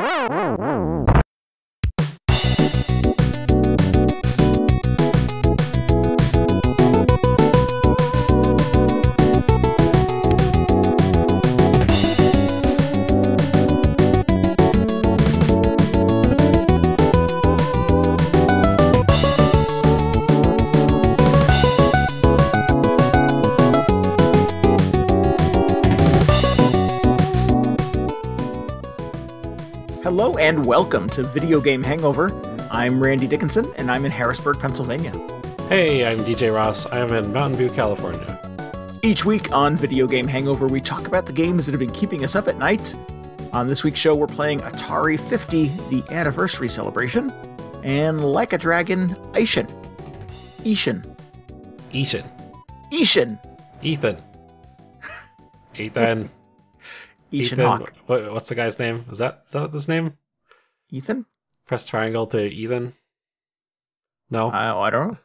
Hello and welcome to Video Game Hangover. I'm Randy Dickinson, and I'm in Harrisburg, Pennsylvania. Hey, I'm DJ Ross. I'm in Mountain View, California. Each week on Video Game Hangover, we talk about the games that have been keeping us up at night. On this week's show, we're playing Atari 50, the anniversary celebration, and Like a Dragon, Ishin. Ethan. Ishin Hawk. What's the guy's name? Is that his name? Ethan? Press triangle to Ethan? No? I don't know.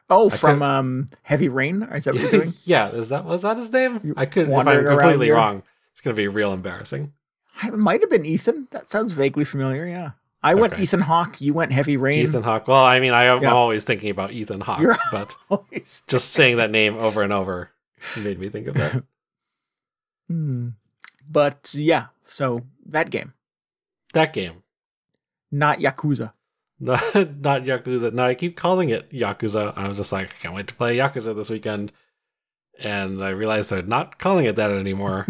Oh, from Heavy Rain? Is that what you're doing? Yeah, was that his name? I could. If I'm Wandering around completely here? wrong, it's going to be real embarrassing. It might have been Ethan. That sounds vaguely familiar, yeah. I went Ethan Hawk, you went Heavy Rain. Ethan Hawke. Well, I mean, I'm always thinking about Ethan Hawke, You're but always just saying that name over and over made me think of that. But yeah, so that game. That game. Not Yakuza. Not Yakuza. No, I keep calling it Yakuza. I was just like, I can't wait to play Yakuza this weekend. And I realized they're not calling it that anymore.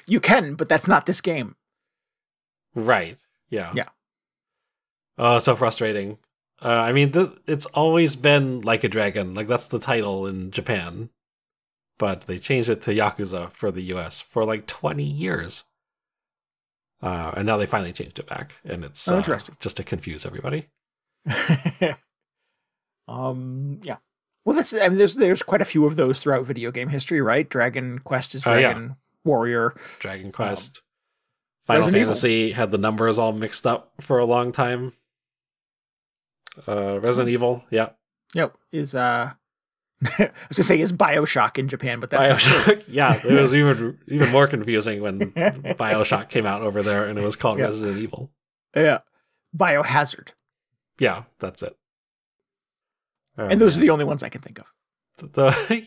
You can, but that's not this game. Right. Yeah. Yeah. Oh, so frustrating. I mean, it's always been Like a Dragon. Like, that's the title in Japan. But they changed it to Yakuza for the US for like 20 years. And now they finally changed it back. And it's interesting. Just to confuse everybody. Yeah. Well, there's quite a few of those throughout video game history, right? Dragon Quest is Dragon Warrior. Dragon Quest. Final Resident Fantasy had the numbers all mixed up for a long time. Resident Evil, yeah. Yep, is I was gonna say is BioShock in Japan, but that's BioShock. not true. Yeah, it was even more confusing when BioShock came out over there and it was called Resident Evil. Yeah, Biohazard. Yeah, that's it. And those are the only ones I can think of.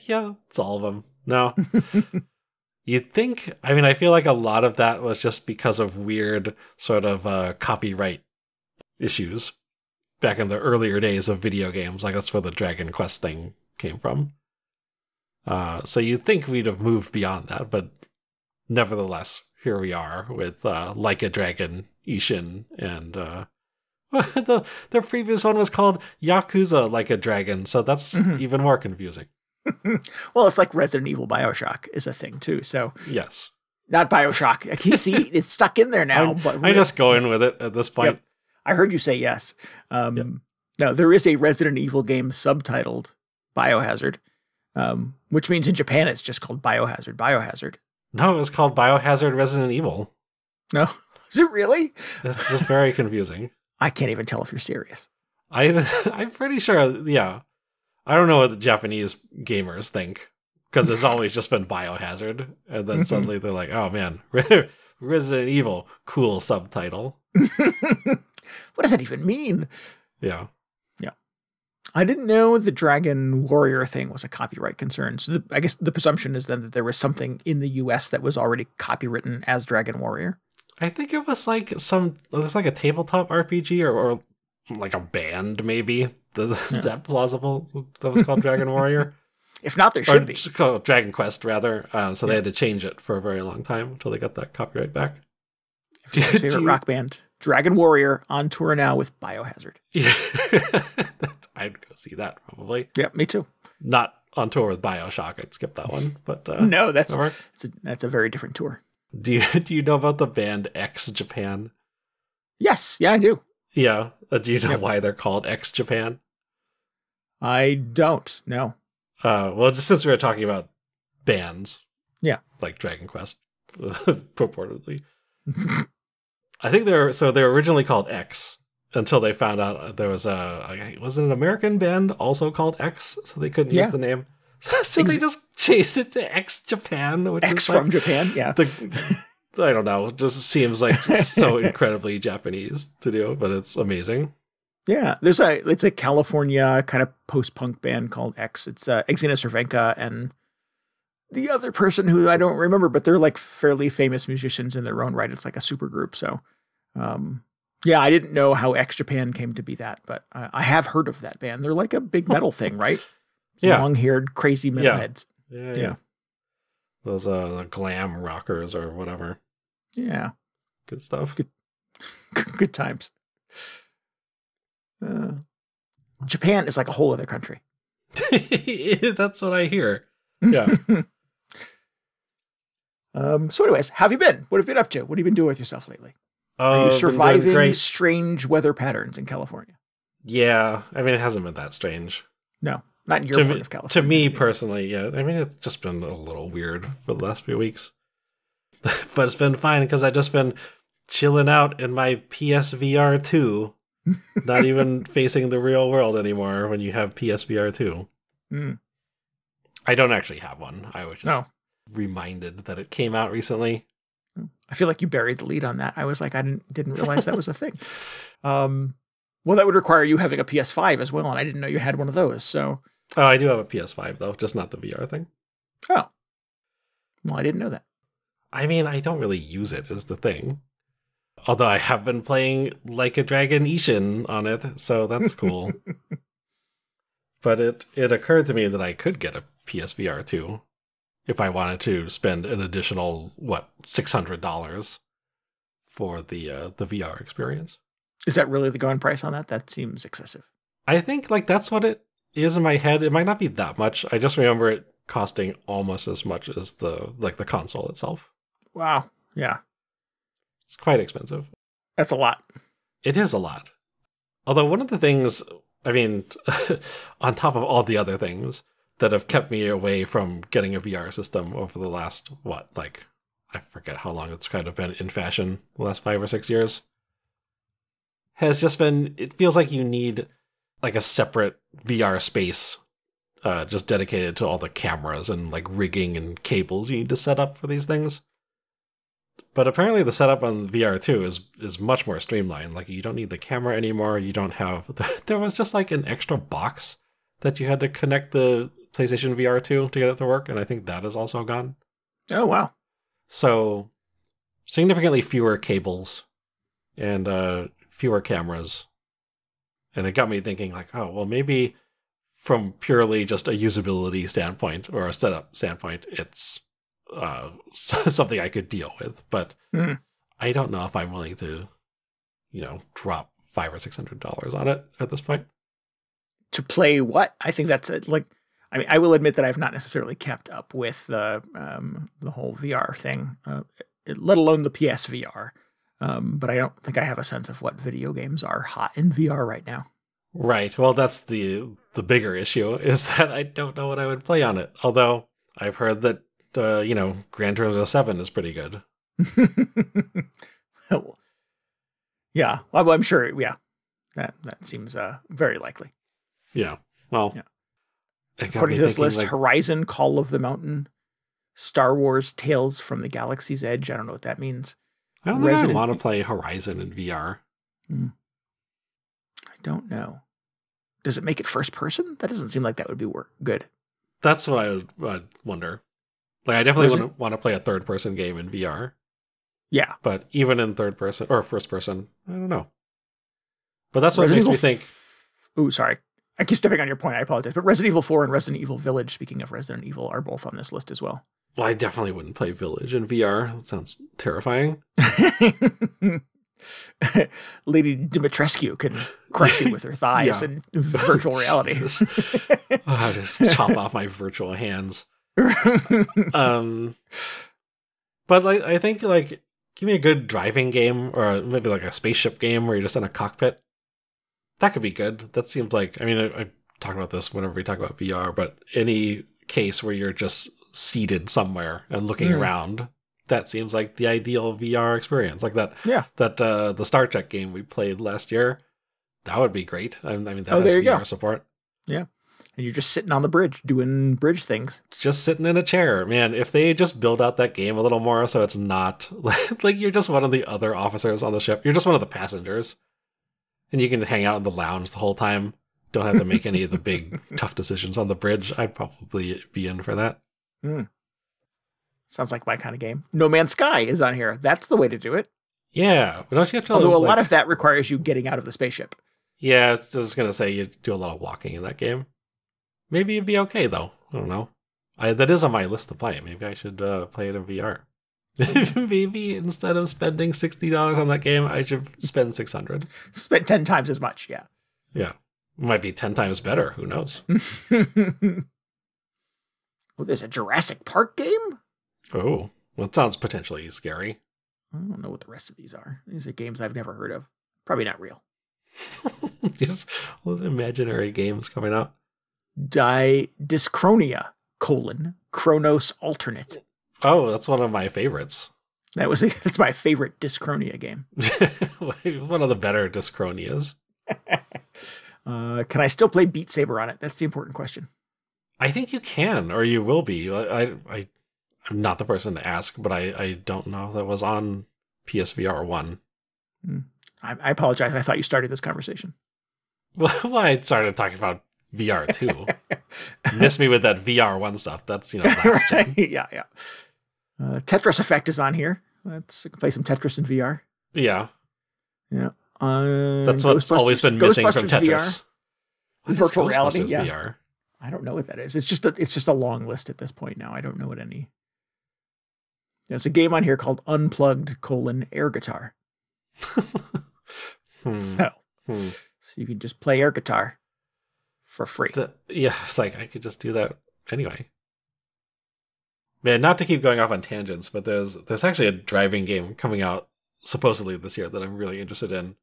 Yeah, it's all of them. No. You'd think, I mean, I feel like a lot of that was just because of weird sort of copyright issues back in the earlier days of video games. Like, that's where the Dragon Quest thing came from. So you'd think we'd have moved beyond that, but nevertheless, here we are with Like a Dragon, Ishin, and the previous one was called Yakuza Like a Dragon, so that's even more confusing. Well, it's like Resident Evil BioShock is a thing too. So yes, not BioShock. It's stuck in there now. I just go in with it at this point. Yep. I heard you say yes. No, there is a Resident Evil game subtitled Biohazard, which means in Japan it's just called Biohazard. No, it was called Biohazard Resident Evil. No, is it really? It's just very confusing. I can't even tell if you're serious. I'm pretty sure. Yeah. I don't know what the Japanese gamers think, because it's always just been Biohazard, and then suddenly they're like, oh man, Resident Evil, cool subtitle. What does that even mean? Yeah. I didn't know the Dragon Warrior thing was a copyright concern, so I guess the presumption is then that there was something in the US that was already copywritten as Dragon Warrior. I think it was like a tabletop RPG or like a band, maybe. Is that plausible? That was called Dragon Warrior? If not, there should be. Called Dragon Quest, rather. So they had to change it for a very long time until they got that copyright back. Favorite rock band, Dragon Warrior, on tour now with Biohazard. Yeah. I'd go see that, probably. Yeah, me too. Not on tour with BioShock. I'd skip that one. But no, that's a very different tour. Do you know about the band X Japan? Yes, yeah, I do. Yeah. Do you know why they're called X Japan? I don't. No. Well, just since we were talking about bands, like Dragon Quest, purportedly, I think they're originally called X until they found out there was was it an American band also called X, so they couldn't use the name. So they just changed it to X Japan, which X is from Japan, yeah. I don't know. It just seems like so incredibly Japanese to do, but it's amazing. Yeah, it's a California kind of post-punk band called X. It's Exina Cervenka and the other person who I don't remember, but they're like fairly famous musicians in their own right. It's like a super group. So, yeah, I didn't know how X Japan came to be that, but I have heard of that band. They're like a big metal thing, right? Yeah. Long-haired, crazy metalheads. Yeah. Those glam rockers or whatever. Yeah. Good stuff. Good times. Japan is like a whole other country. That's what I hear. Yeah. So anyways, how have you been? What have you been up to? What have you been doing with yourself lately? Are you surviving strange weather patterns in California? Yeah. I mean, it hasn't been that strange. No, not in your part of California. To me personally, yeah. I mean, it's just been a little weird for the last few weeks. But it's been fine because I've just been chilling out in my PSVR 2. Not even facing the real world anymore when you have PSVR 2. Mm. I don't actually have one. I was just reminded that it came out recently. I feel like you buried the lead on that. I was like, I didn't realize that was a thing. Well, that would require you having a PS5 as well, and I didn't know you had one of those. So, I do have a PS5 though, just not the VR thing. Oh, well, I didn't know that. I mean, I don't really use it is the thing. Although I have been playing Like a Dragon Ishin on it, so that's cool. But it occurred to me that I could get a PSVR 2 if I wanted to spend an additional, $600 for the VR experience. Is that really the going price on that? That seems excessive. I think that's what it is in my head. It might not be that much. I just remember it costing almost as much as the console itself. Wow. Yeah. It's quite expensive. That's a lot. It is a lot. Although one of the things, I mean, on top of all the other things that have kept me away from getting a VR system over the last, I forget how long it's kind of been in fashion, the last 5 or 6 years, has just been, it feels like you need like a separate VR space just dedicated to all the cameras and like rigging and cables you need to set up for these things. But apparently the setup on VR2 is much more streamlined. Like, you don't need the camera anymore. You don't have... There was just like an extra box that you had to connect the PlayStation VR2 to get it to work, and I think that is also gone. Oh, wow. So, significantly fewer cables and fewer cameras. And it got me thinking, like, oh, well, maybe from purely just a usability standpoint or a setup standpoint, it's... something I could deal with, but I don't know if I'm willing to, drop $500 or $600 on it at this point. To play what? I think that's I will admit that I've not necessarily kept up with the whole VR thing, let alone the PSVR. But I don't think I have a sense of what video games are hot in VR right now. Right. Well, that's the bigger issue is that I don't know what I would play on it. Although I've heard that Gran Turismo 7 is pretty good. Yeah. Well, I'm sure. Yeah. That seems very likely. Yeah. Well, yeah. According to this list, Horizon, Call of the Mountain, Star Wars, Tales from the Galaxy's Edge. I don't know what that means. I don't think I want to play Horizon in VR. I don't know. Does it make it first person? That doesn't seem like that would be good. That's what I would wonder. Like, I definitely wouldn't want to play a third-person game in VR. Yeah. But even in third person, or first person, I don't know. But that's what makes me think... Ooh, sorry. I keep stepping on your point, I apologize. But Resident Evil 4 and Resident Evil Village, speaking of Resident Evil, are both on this list as well. Well, I definitely wouldn't play Village in VR. That sounds terrifying. Lady Dimitrescu can crush you with her thighs in virtual reality. I'll just chop off my virtual hands. But I think give me a good driving game or maybe like a spaceship game where you're just in a cockpit. That could be good. That seems like, I mean, I talk about this whenever we talk about VR, but any case where you're just seated somewhere and looking around, that seems like the ideal VR experience. Like that the Star Trek game we played last year, that would be great. I mean, that has VR support. Yeah. And you're just sitting on the bridge doing bridge things. Just sitting in a chair. Man, if they just build out that game a little more so it's not like you're just one of the other officers on the ship. You're just one of the passengers. And you can hang out in the lounge the whole time. Don't have to make any of the big, tough decisions on the bridge. I'd probably be in for that. Sounds like my kind of game. No Man's Sky is on here. That's the way to do it. Yeah. But don't you have to, although a lot of that requires you getting out of the spaceship. Yeah, I was going to say you do a lot of walking in that game. Maybe it'd be okay, though. I don't know. That is on my list to play. Maybe I should play it in VR. Maybe instead of spending $60 on that game, I should spend $600. Spend 10 times as much, yeah. Yeah. Might be 10 times better. Who knows? Oh, there's a Jurassic Park game? Oh, well, it sounds potentially scary. I don't know what the rest of these are. These are games I've never heard of. Probably not real. Just all those imaginary games coming out. Dyschronia, Chronos Alternate. Oh, that's one of my favorites. That's my favorite Dyschronia game. One of the better Dyschronias. Can I still play Beat Saber on it? That's the important question. I think you can, or you will be. I'm not the person to ask, but I don't know if that was on PSVR 1. I apologize. I thought you started this conversation. Well, I started talking about VR 2. Miss me with that VR 1 stuff. That's, last gen. Yeah. Tetris Effect is on here. Let's play some Tetris in VR. Yeah. Yeah. That's what's always been missing from Tetris. Virtual reality, yeah. VR? I don't know what that is. It's just a long list at this point now. I don't know what any. There's a game on here called Unplugged: Air Guitar. So you can just play air guitar for free. It's like I could just do that anyway. Man, not to keep going off on tangents, but there's actually a driving game coming out supposedly this year that I'm really interested in.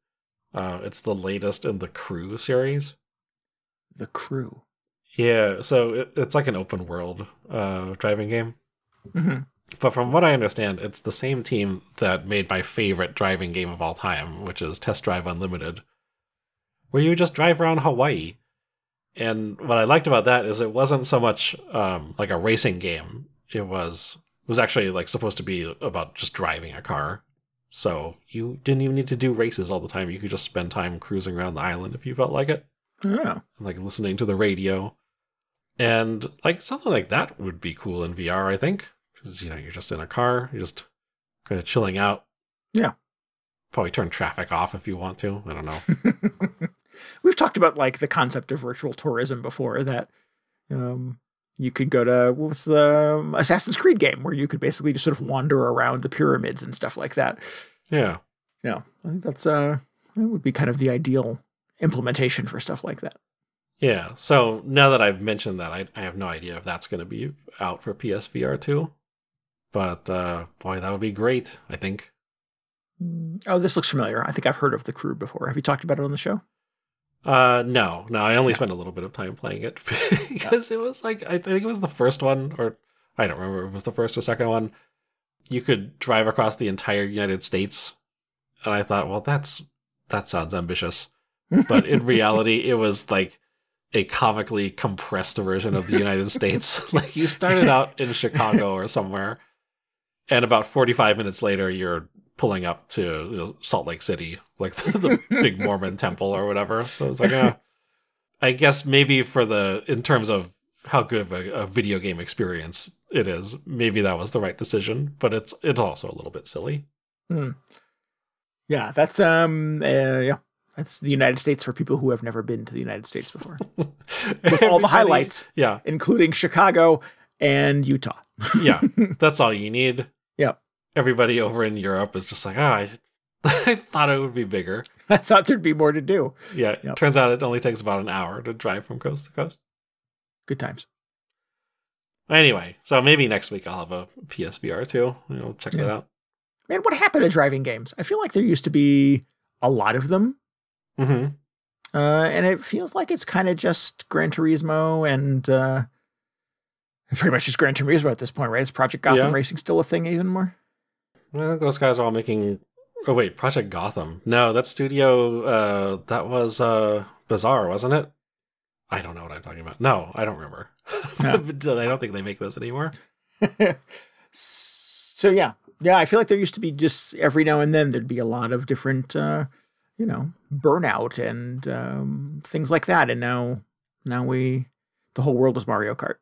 It's the latest in the Crew series. The Crew. Yeah, so it's like an open world driving game. Mm-hmm. But from what I understand, it's the same team that made my favorite driving game of all time, which is Test Drive Unlimited, where you just drive around Hawaii. And what I liked about that is it wasn't so much like a racing game. It was actually like supposed to be about just driving a car. So you didn't even need to do races all the time. You could just spend time cruising around the island if you felt like it. Yeah. Like listening to the radio. And like something like that would be cool in VR, I think. Because, you're just in a car. You're just kind of chilling out. Yeah. Probably turn traffic off if you want to. I don't know. We've talked about like the concept of virtual tourism before, that you could go to, what's the Assassin's Creed game, where you could basically just sort of wander around the pyramids and stuff like that. Yeah. Yeah. I think that would be kind of the ideal implementation for stuff like that. Yeah. So now that I've mentioned that, I have no idea if that's going to be out for PSVR 2. But boy, that would be great, I think. Oh, this looks familiar. I think I've heard of the Crew before. Have you talked about it on the show? No, I only spent a little bit of time playing it because it was like, I think it was the first one, or I don't remember if it was the first or second one. You could drive across the entire United States. And I thought, well, that sounds ambitious. But in reality, it was like a comically compressed version of the United States. Like you started out in Chicago or somewhere, and about 45 minutes later, you're pulling up to Salt Lake City, like the big Mormon temple or whatever. So it's like, I guess maybe in terms of how good of a video game experience it is, maybe that was the right decision. But it's also a little bit silly. Yeah, that's that's the United States for people who have never been to the United States before. With all the highlights, yeah, including Chicago and Utah. Yeah, that's all you need. Yep. Everybody over in Europe is just like, I thought it would be bigger. I thought there'd be more to do. Yeah, yep. Turns out it only takes about an hour to drive from coast to coast. Good times. Anyway, so maybe next week I'll have a PSVR too. Check that out. Man, what happened to driving games? I feel like there used to be a lot of them. Mm-hmm. And it feels like it's kind of just Gran Turismo and pretty much just Gran Turismo at this point, right? Is Project Gotham Racing still a thing even more? I think those guys are all making... Oh, wait, Project Gotham. No, that studio, that was Bizarre, wasn't it? I don't know what I'm talking about. No, I don't remember. Yeah. I don't think they make those anymore. So yeah. Yeah, I feel like there used to be just every now and then there'd be a lot of different, burnout and things like that. And now the whole world is Mario Kart.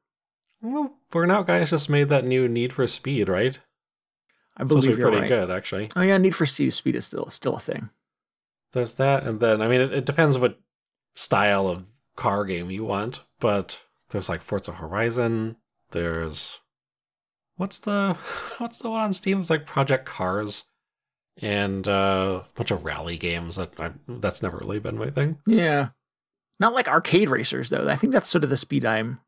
Well, Burnout Guys just made that new Need for Speed, right? I believe supposed to be you're pretty right. good, actually. Oh yeah, Need for Speed is still a thing. There's that, and then, I mean, it depends what style of car game you want, but there's like Forza Horizon, there's... What's the one on Steam? It's like Project Cars, and a bunch of rally games. That's never really been my thing. Yeah. Not like arcade racers, though. I think that's sort of the speed I'm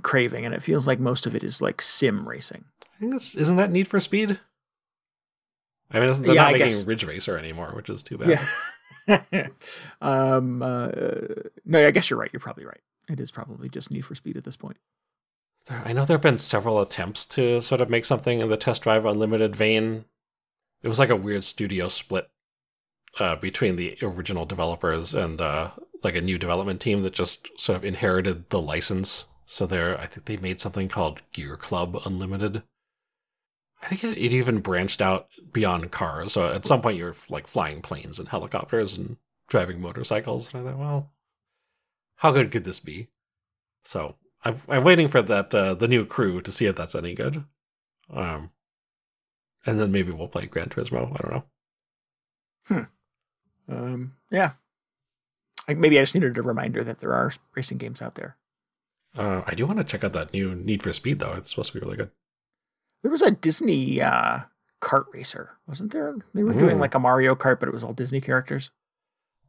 craving, and it feels like most of it is like sim racing. I think isn't that Need for Speed? I mean, they're not making Ridge Racer anymore, which is too bad. Yeah. No, I guess you're right. You're probably right. It is probably just Need for Speed at this point. I know there have been several attempts to sort of make something in the Test Drive Unlimited vein. It was like a weird studio split between the original developers and like a new development team that just sort of inherited the license. So I think they made something called Gear Club Unlimited. I think it even branched out beyond cars. So at some point you're like flying planes and helicopters and driving motorcycles. And I thought, well, how good could this be? So I'm waiting for that the new crew to see if that's any good. And then maybe we'll play Gran Turismo. I don't know. Yeah. Maybe I just needed a reminder that there are racing games out there. I do want to check out that new Need for Speed, though. It's supposed to be really good. There was a Disney kart racer, wasn't there? They were doing like a Mario Kart, but it was all Disney characters.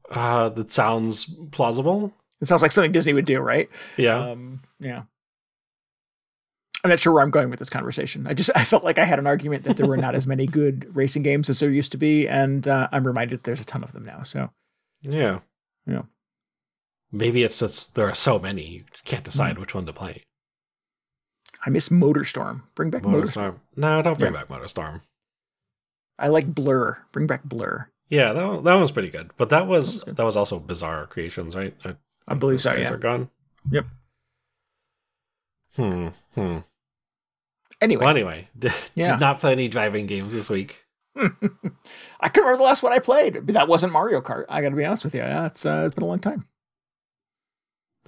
That sounds plausible. It sounds like something Disney would do, right? Yeah. Yeah. I'm not sure where I'm going with this conversation. I felt like I had an argument that there were not as many good racing games as there used to be, and I'm reminded that there's a ton of them now. So, yeah. Maybe it's just there are so many you can't decide which one to play. I miss MotorStorm. Bring back MotorStorm. No, don't bring back MotorStorm. I like Blur. Bring back Blur. Yeah, that was pretty good, but that was also Bizarre Creations, right? I believe so. Yeah, are gone. Yep. Anyway, did not play any driving games this week. I couldn't remember the last one I played, but that wasn't Mario Kart. I got to be honest with you. Yeah, it's been a long time.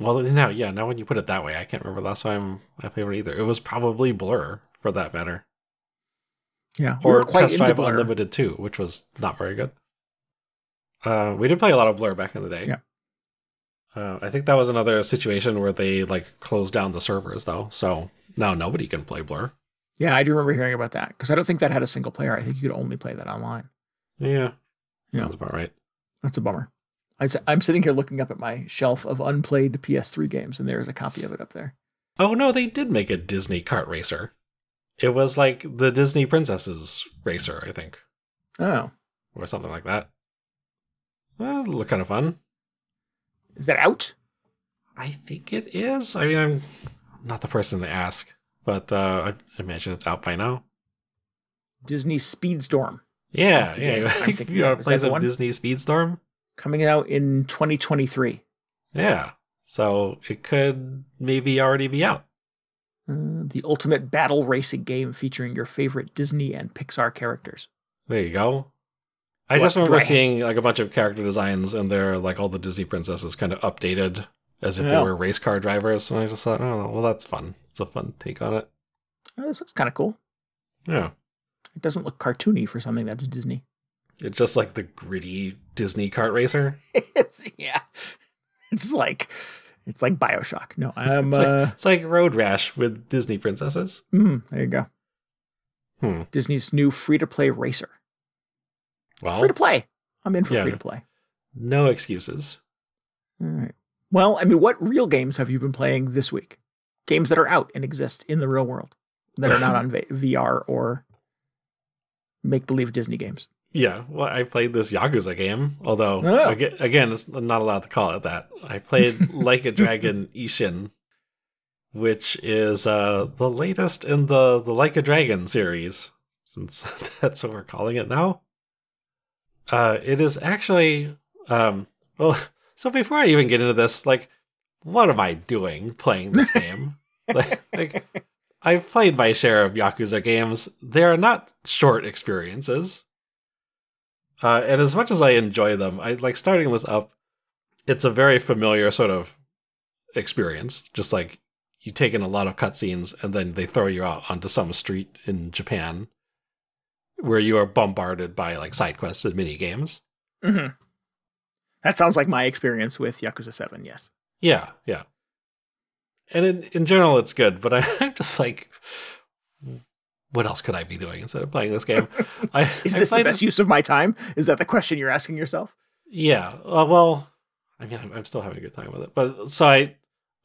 Well, now when you put it that way, I can't remember the last time I played one either. It was probably Blur, for that matter. Yeah, or Test Drive Unlimited 2, which was not very good. We did play a lot of Blur back in the day. Yeah. I think that was another situation where they like closed down the servers, though. So now nobody can play Blur. Yeah, I do remember hearing about that because I don't think that had a single player. I think you could only play that online. Yeah. Sounds about right. That's a bummer. I'm sitting here looking up at my shelf of unplayed PS3 games, and there's a copy of it up there. Oh, no, they did make a Disney kart racer. It was like the Disney Princesses racer, I think. Oh. Or something like that. Well, it'll look kind of fun. Is that out? I think it is. I mean, I'm not the person to ask, but I imagine it's out by now. Disney Speedstorm. Yeah. You want to play some Disney Speedstorm? Coming out in 2023. Yeah. So it could maybe already be out. The ultimate battle racing game featuring your favorite Disney and Pixar characters. There you go. I just remember seeing like a bunch of character designs and they're like all the Disney princesses kind of updated as if they were race car drivers. And I just thought, oh, well, that's fun. It's a fun take on it. Oh, this looks kind of cool. Yeah. It doesn't look cartoony for something that's Disney. It's just like the gritty Disney kart racer. It's like BioShock. No, it's like Road Rash with Disney princesses. There you go. Disney's new free-to-play racer. Well, free-to-play. I'm in for free-to-play. No excuses. All right. Well, I mean, what real games have you been playing this week? Games that are out and exist in the real world that are not on VR or make-believe Disney games. Yeah, well, I played this Yakuza game, although, again, it's not allowed to call it that. I played Like a Dragon Ishin, which is the latest in the Like a Dragon series, since that's what we're calling it now. It is actually, so So before I even get into this, like, what am I doing playing this game? like, I've played my share of Yakuza games. They are not short experiences. And as much as I enjoy them, I like starting this up. It's a very familiar sort of experience. Just like you take in a lot of cutscenes and then they throw you out onto some street in Japan where you are bombarded by like side quests and mini games. Mm-hmm. That sounds like my experience with Yakuza 7, yes. Yeah. And in general, it's good, but I'm just like, what else could I be doing instead of playing this game? Is this the best use of my time? Is that the question you're asking yourself? Yeah. Well, I mean, I'm still having a good time with it. But so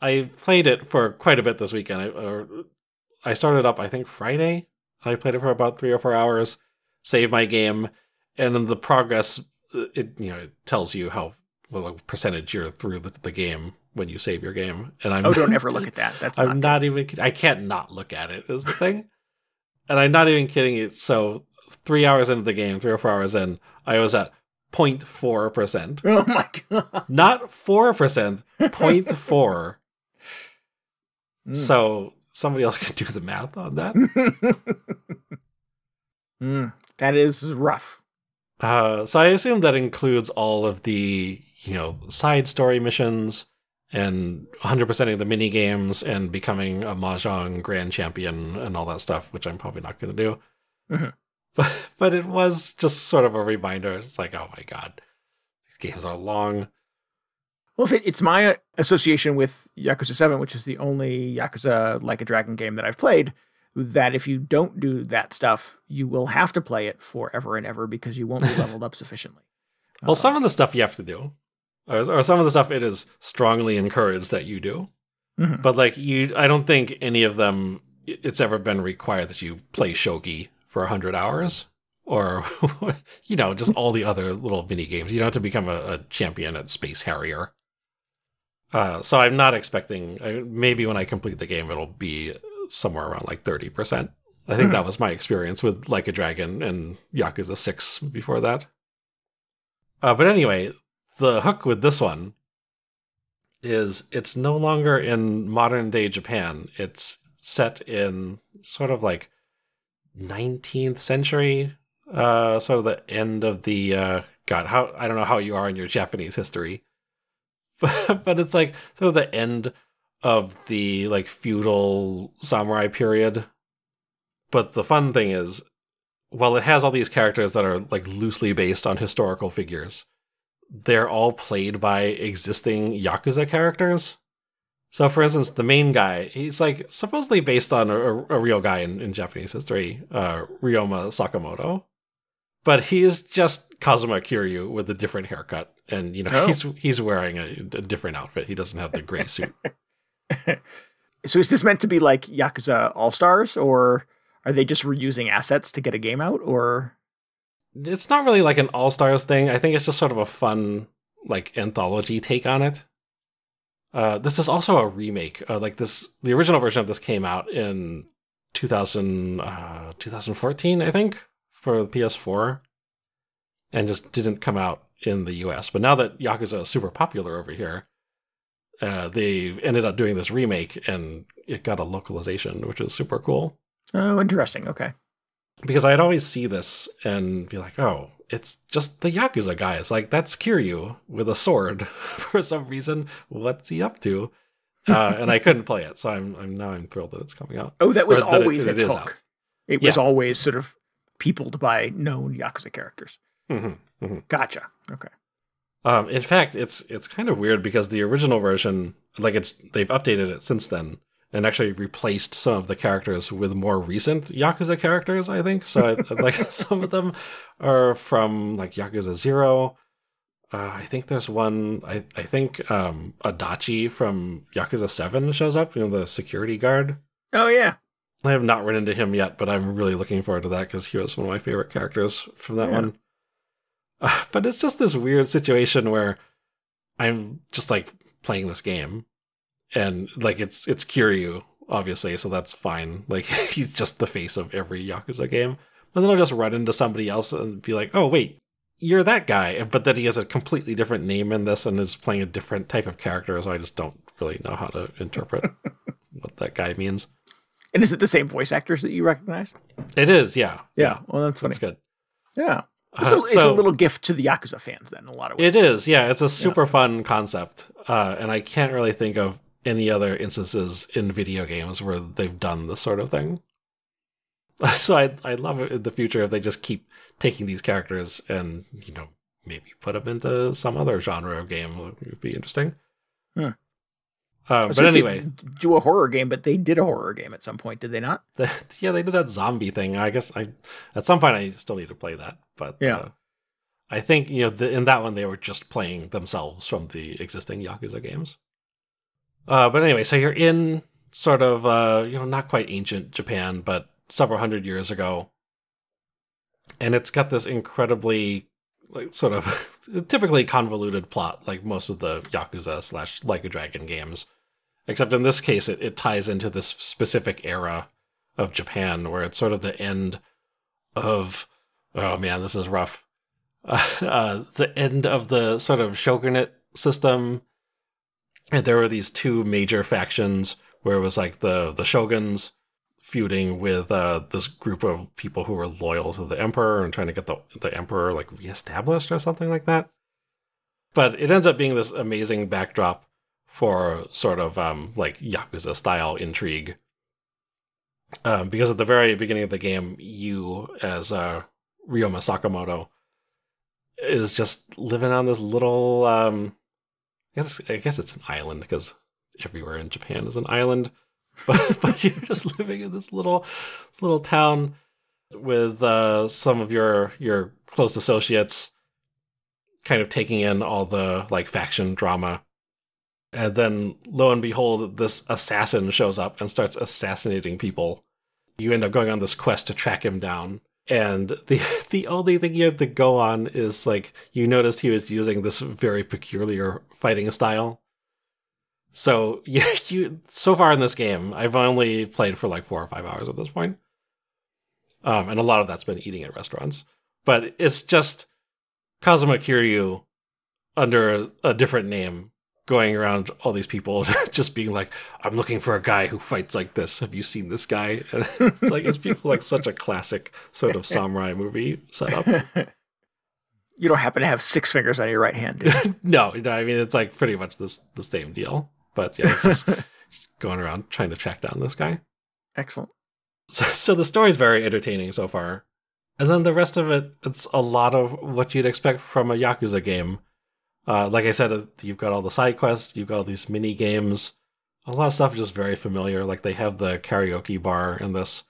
I played it for quite a bit this weekend. I started up, I think, Friday. I played it for about 3 or 4 hours, saved my game, and then the progress, it tells you how percentage you're through the game when you save your game. And don't ever look at that. That's not even. I can't not look at it. Is the thing. And I'm not even kidding you. So 3 hours into the game, 3 or 4 hours in, I was at 0.4%. Oh my god! Not 4%, 0.4. So somebody else can do the math on that. That is rough. So I assume that includes all of the side story missions and 100%ing the mini games and becoming a Mahjong grand champion and all that stuff, which I'm probably not going to do. Mm-hmm. But it was just sort of a reminder. It's like, oh my god, these games are long. Well, it's my association with Yakuza 7, which is the only Yakuza Like a Dragon game that I've played, that if you don't do that stuff, you will have to play it forever and ever because you won't be leveled up sufficiently. Well, some of the stuff you have to do. Or some of the stuff it is strongly encouraged that you do. Mm-hmm. But like I don't think any of them, it's ever been required that you play shogi for 100 hours. Or, just all the other little mini games. You don't have to become a champion at Space Harrier. So I'm not expecting, maybe when I complete the game, it'll be somewhere around like 30%. I think that was my experience with Like a Dragon and Yakuza 6 before that. But anyway, the hook with this one is it's no longer in modern day Japan. It's set in sort of like 19th century, sort of the end of the, I don't know how you are in your Japanese history, but it's like sort of the end of the like feudal samurai period. But the fun thing is, while it has all these characters that are like loosely based on historical figures, they're all played by existing Yakuza characters. So, for instance, the main guy, he's like supposedly based on a real guy in Japanese history, Ryoma Sakamoto. But he is just Kazuma Kiryu with a different haircut. And, he's wearing a different outfit. He doesn't have the gray suit. So is this meant to be like Yakuza All-Stars, or are they just reusing assets to get a game out, or... It's not really like an All-Stars thing. I think it's just sort of a fun, like, anthology take on it. This is also a remake. The original version of this came out in 2014, I think, for the PS4, and just didn't come out in the US. But now that Yakuza is super popular over here, they ended up doing this remake, and it got a localization, which is super cool. Oh, interesting. Okay. Because I'd always see this and be like, oh, it's just the Yakuza guy. It's like, that's Kiryu with a sword for some reason. What's he up to? And I couldn't play it, so I'm thrilled that it's coming out. Oh, that was always its hook. It was always sort of peopled by known Yakuza characters. Mm-hmm, mm-hmm. Gotcha. Okay. In fact, it's kind of weird because the original version, they've updated it since then and actually replaced some of the characters with more recent Yakuza characters, I think. So some of them are from like Yakuza 0. I think there's one, I think Adachi from Yakuza 7 shows up, the security guard. Oh, yeah. I have not run into him yet, but I'm really looking forward to that because he was one of my favorite characters from that one. But it's just this weird situation where I'm just like playing this game and like it's Kiryu, obviously, so that's fine. Like he's just the face of every Yakuza game. And then I'll just run into somebody else and be like, oh, wait, you're that guy, but then he has a completely different name in this and is playing a different type of character, so I just don't really know how to interpret what that guy means. And is it the same voice actors that you recognize? It is, yeah. Yeah, well, that's funny. That's good. Yeah. It's a little gift to the Yakuza fans, then, in a lot of ways. It is, yeah. It's a super fun concept, and I can't really think of any other instances in video games where they've done this sort of thing. So I love it in the future if they just keep taking these characters and, maybe put them into some other genre of game. It would be interesting. But anyway, do a horror game, but they did a horror game at some point, did they not? Yeah, they did that zombie thing. I guess at some point I still need to play that. But yeah, I think in that one they were just playing themselves from the existing Yakuza games. But anyway, so you're in sort of not quite ancient Japan, but several hundred years ago, and it's got this incredibly sort of typically convoluted plot, like most of the Yakuza / Like a Dragon games. Except in this case, it ties into this specific era of Japan where it's sort of the end of, oh man, this is rough. The end of the sort of shogunate system. And there were these two major factions where it was like the shoguns feuding with this group of people who were loyal to the emperor and trying to get the emperor like reestablished or something like that. But it ends up being this amazing backdrop for sort of like Yakuza style intrigue. Because at the very beginning of the game, you as Ryoma Sakamoto is just living on this little I guess it's an island because everywhere in Japan is an island. But you're just living in this little town with some of your close associates, kind of taking in all the like faction drama. And then, lo and behold, this assassin shows up and starts assassinating people. You end up going on this quest to track him down. And the only thing you have to go on is, like, you noticed he was using this very peculiar fighting style. So, so far in this game, I've only played for like 4 or 5 hours at this point. And a lot of that's been eating at restaurants. But it's just Kazuma Kiryu under a different name, going around all these people just being like, I'm looking for a guy who fights like this. Have you seen this guy? And it's people like such a classic sort of samurai movie setup. You don't happen to have 6 fingers on your right hand, do you? No, I mean, it's like pretty much the same deal. But yeah, just going around trying to track down this guy. Excellent. So the story is very entertaining so far. And then the rest of it, it's a lot of what you'd expect from a Yakuza game. Like I said, you've got all the side quests, you've got all these mini games. A lot of stuff is just very familiar. Like they have the karaoke bar in this,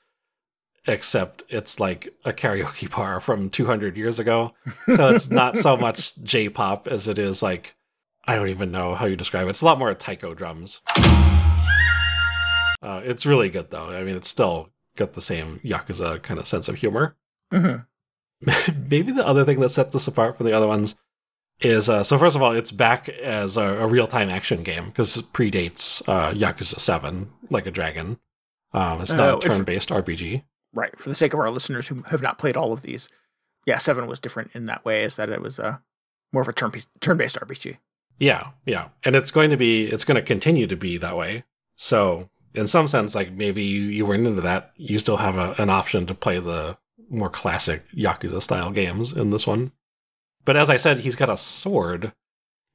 except it's like a karaoke bar from 200 years ago. So it's not so much J-pop as it is like, I don't even know how you describe it. It's a lot more taiko drums. It's really good though. I mean, it's still got the same Yakuza kind of sense of humor. Mm-hmm. Maybe the other thing that set this apart from the other ones is, so first of all, it's back as a real-time action game, because it predates Yakuza 7, Like a Dragon. It's not a turn-based RPG. Right, for the sake of our listeners who have not played all of these, yeah, 7 was different in that way, is that it was more of a turn-based RPG. Yeah, and it's going to continue to be that way. So, in some sense, like, maybe you weren't into that, you still have an option to play the more classic Yakuza-style games in this one. But as I said, he's got a sword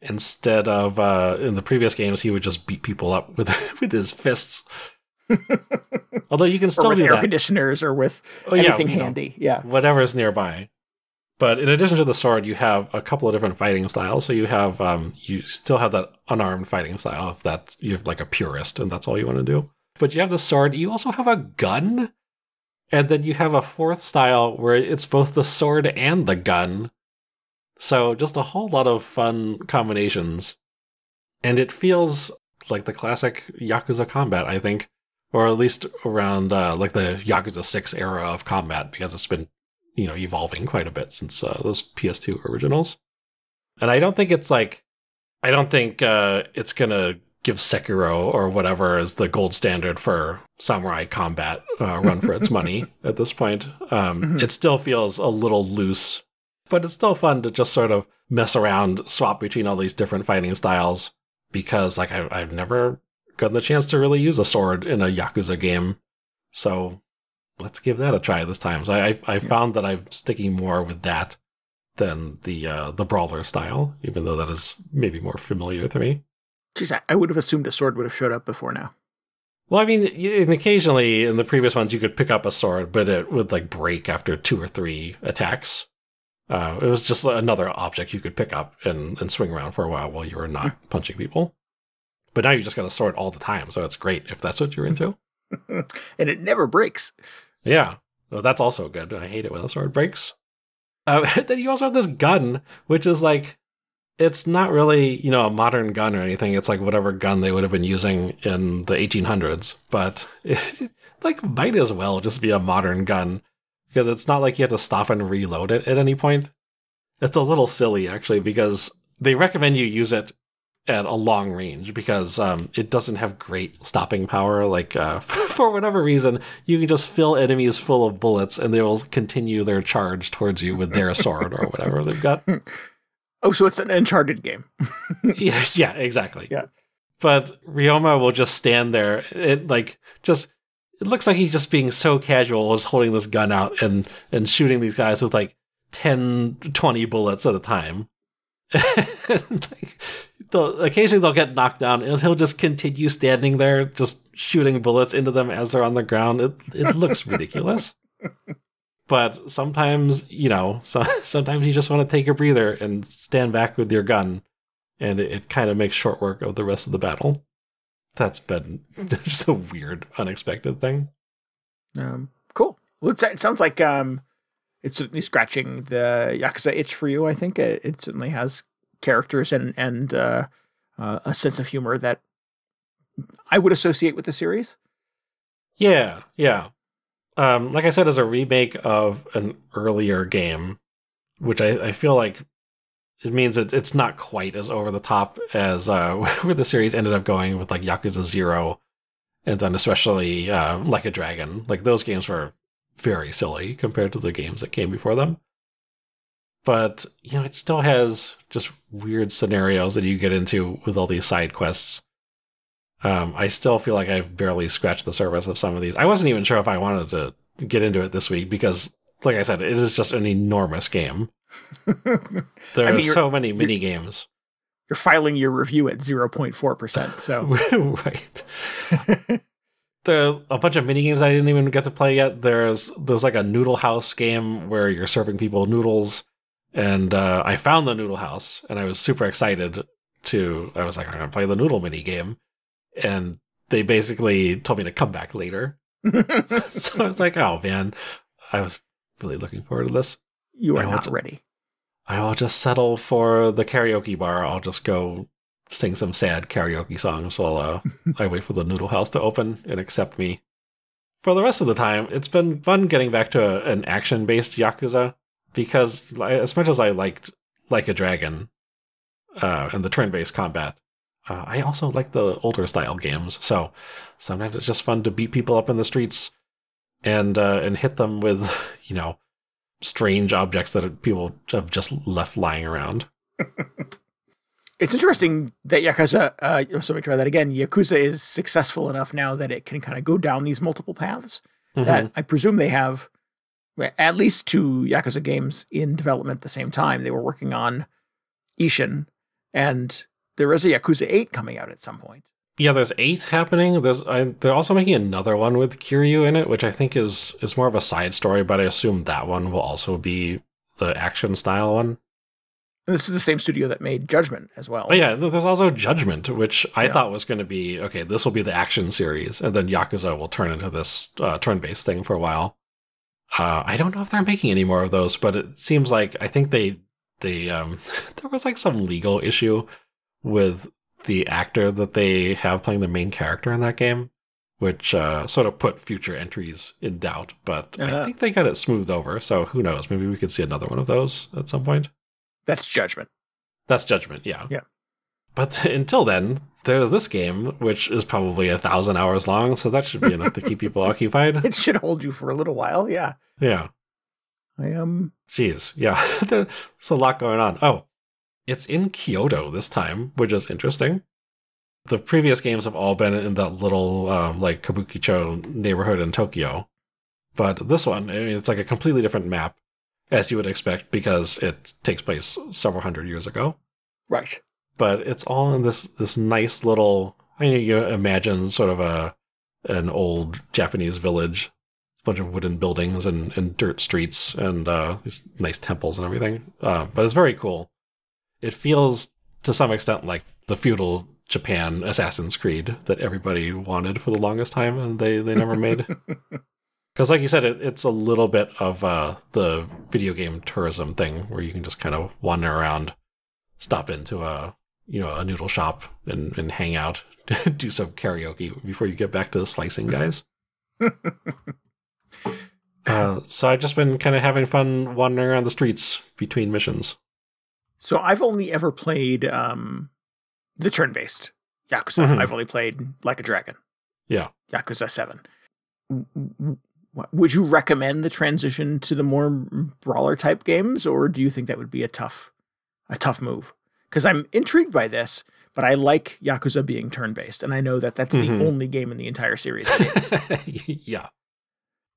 instead of, in the previous games, he would just beat people up with his fists. Although you can still do that. Air conditioners or with anything handy. Yeah. Whatever's nearby. But in addition to the sword, you have a couple of different fighting styles. So you have, you still have that unarmed fighting style if you're like a purist and that's all you want to do. But you have the sword. You also have a gun. And then you have a fourth style where it's both the sword and the gun. So just a whole lot of fun combinations. And it feels like the classic Yakuza combat, I think. Or at least around like the Yakuza 6 era of combat, because it's been, evolving quite a bit since those PS2 originals. And I don't think it's going to give Sekiro or whatever as the gold standard for samurai combat run for its money at this point. It still feels a little loose But it's still fun to just sort of mess around, swap between all these different fighting styles, because like I've never gotten the chance to really use a sword in a Yakuza game. So let's give that a try this time. So I found that I'm sticking more with that than the brawler style, even though that is maybe more familiar to me. Jeez, I would have assumed a sword would have showed up before now. Well, I mean, and occasionally in the previous ones you could pick up a sword, but it would like break after 2 or 3 attacks. It was just another object you could pick up and swing around for a while you were not punching people. But now you just got a sword all the time, so it's great if that's what you're into. And it never breaks. Yeah, well, that's also good. I hate it when a sword breaks. Then you also have this gun, which is like, it's not really, a modern gun or anything. It's like whatever gun they would have been using in the 1800s. But it like might as well just be a modern gun, because it's not like you have to stop and reload it at any point. It's a little silly, actually, because they recommend you use it at a long range, because it doesn't have great stopping power. Like, for whatever reason, you can just fill enemies full of bullets and they will continue their charge towards you with their sword or whatever they've got. Oh, so it's an Uncharted game. Yeah, exactly. Yeah. But Ryoma will just stand there. It looks like he's just being so casual, just holding this gun out and shooting these guys with like 10, 20 bullets at a time. Occasionally they'll get knocked down and he'll just continue standing there, just shooting bullets into them as they're on the ground. It looks ridiculous. But sometimes, sometimes you just want to take a breather and stand back with your gun, and it kind of makes short work of the rest of the battle. That's been just a weird, unexpected thing. Cool. Well, it sounds like it's certainly scratching the Yakuza itch for you, I think. It certainly has characters and a sense of humor that I would associate with the series. Yeah. Like I said, as a remake of an earlier game, which I feel like it means it's not quite as over the top as where the series ended up going with like Yakuza 0, and then especially Like a Dragon. Like those games were very silly compared to the games that came before them. But, it still has just weird scenarios that you get into with all these side quests. I still feel like I've barely scratched the surface of some of these. I wasn't even sure if I wanted to get into it this week because, like I said, it is just an enormous game. There are so many mini games. You're filing your review at 0.4%, so right. There are a bunch of mini games I didn't even get to play yet. There's like a noodle house game where you're serving people noodles, and I found the noodle house, and I was super excited I was like, I'm gonna play the noodle mini game, and they basically told me to come back later. So I was like, oh man, I was really looking forward to this. You are not ready. I will just settle for the karaoke bar. I'll just go sing some sad karaoke songs while I wait for the noodle house to open and accept me. For the rest of the time, it's been fun getting back to an action-based Yakuza, because as much as I liked Like a Dragon and the turn-based combat, I also like the older style games. So sometimes it's just fun to beat people up in the streets and hit them with, strange objects that people have just left lying around. It's interesting that Yakuza, so let me try that again. Yakuza is successful enough now that it can kind of go down these multiple paths that I presume they have at least 2 Yakuza games in development at the same time. They were working on Ishin, and there is a Yakuza 8 coming out at some point. Yeah, there's 8 happening. They're also making another one with Kiryu in it, which I think is more of a side story, but I assume that one will also be the action style one. And this is the same studio that made Judgment as well. Oh yeah, there's also Judgment, which I thought was going to be, okay, this will be the action series, and then Yakuza will turn into this turn-based thing for a while. I don't know if they're making any more of those, but it seems like, I think they there was like some legal issue with the actor that they have playing the main character in that game, which sort of put future entries in doubt, but I think they got it smoothed over, so who knows, maybe we could see another one of those at some point. That's Judgment. That's Judgment, yeah. Yeah. But until then, there's this game, which is probably 1,000 hours long, so that should be enough to keep people occupied. It should hold you for a little while, yeah. Yeah. Jeez, yeah. There's a lot going on. Oh, it's in Kyoto this time, which is interesting. The previous games have all been in that little, like, Kabukicho neighborhood in Tokyo. But this one, I mean, it's like a completely different map, as you would expect, because it takes place several hundred years ago. Right. But it's all in this nice little, I mean, you imagine sort of an old Japanese village, a bunch of wooden buildings and dirt streets and these nice temples and everything. But it's very cool. It feels, to some extent, like the feudal Japan Assassin's Creed that everybody wanted for the longest time and they never made. Because like you said, it's a little bit of the video game tourism thing where you can just kind of wander around, stop into a noodle shop and hang out, do some karaoke before you get back to slicing guys. So I've just been kind of having fun wandering around the streets between missions. So I've only ever played the turn-based Yakuza. Mm-hmm. I've only played Like a Dragon. Yeah. Yakuza 7. Would you recommend the transition to the more brawler-type games, or do you think that would be a tough move? Because I'm intrigued by this, but I like Yakuza being turn-based, and I know that that's the only game in the entire series that is. Yeah.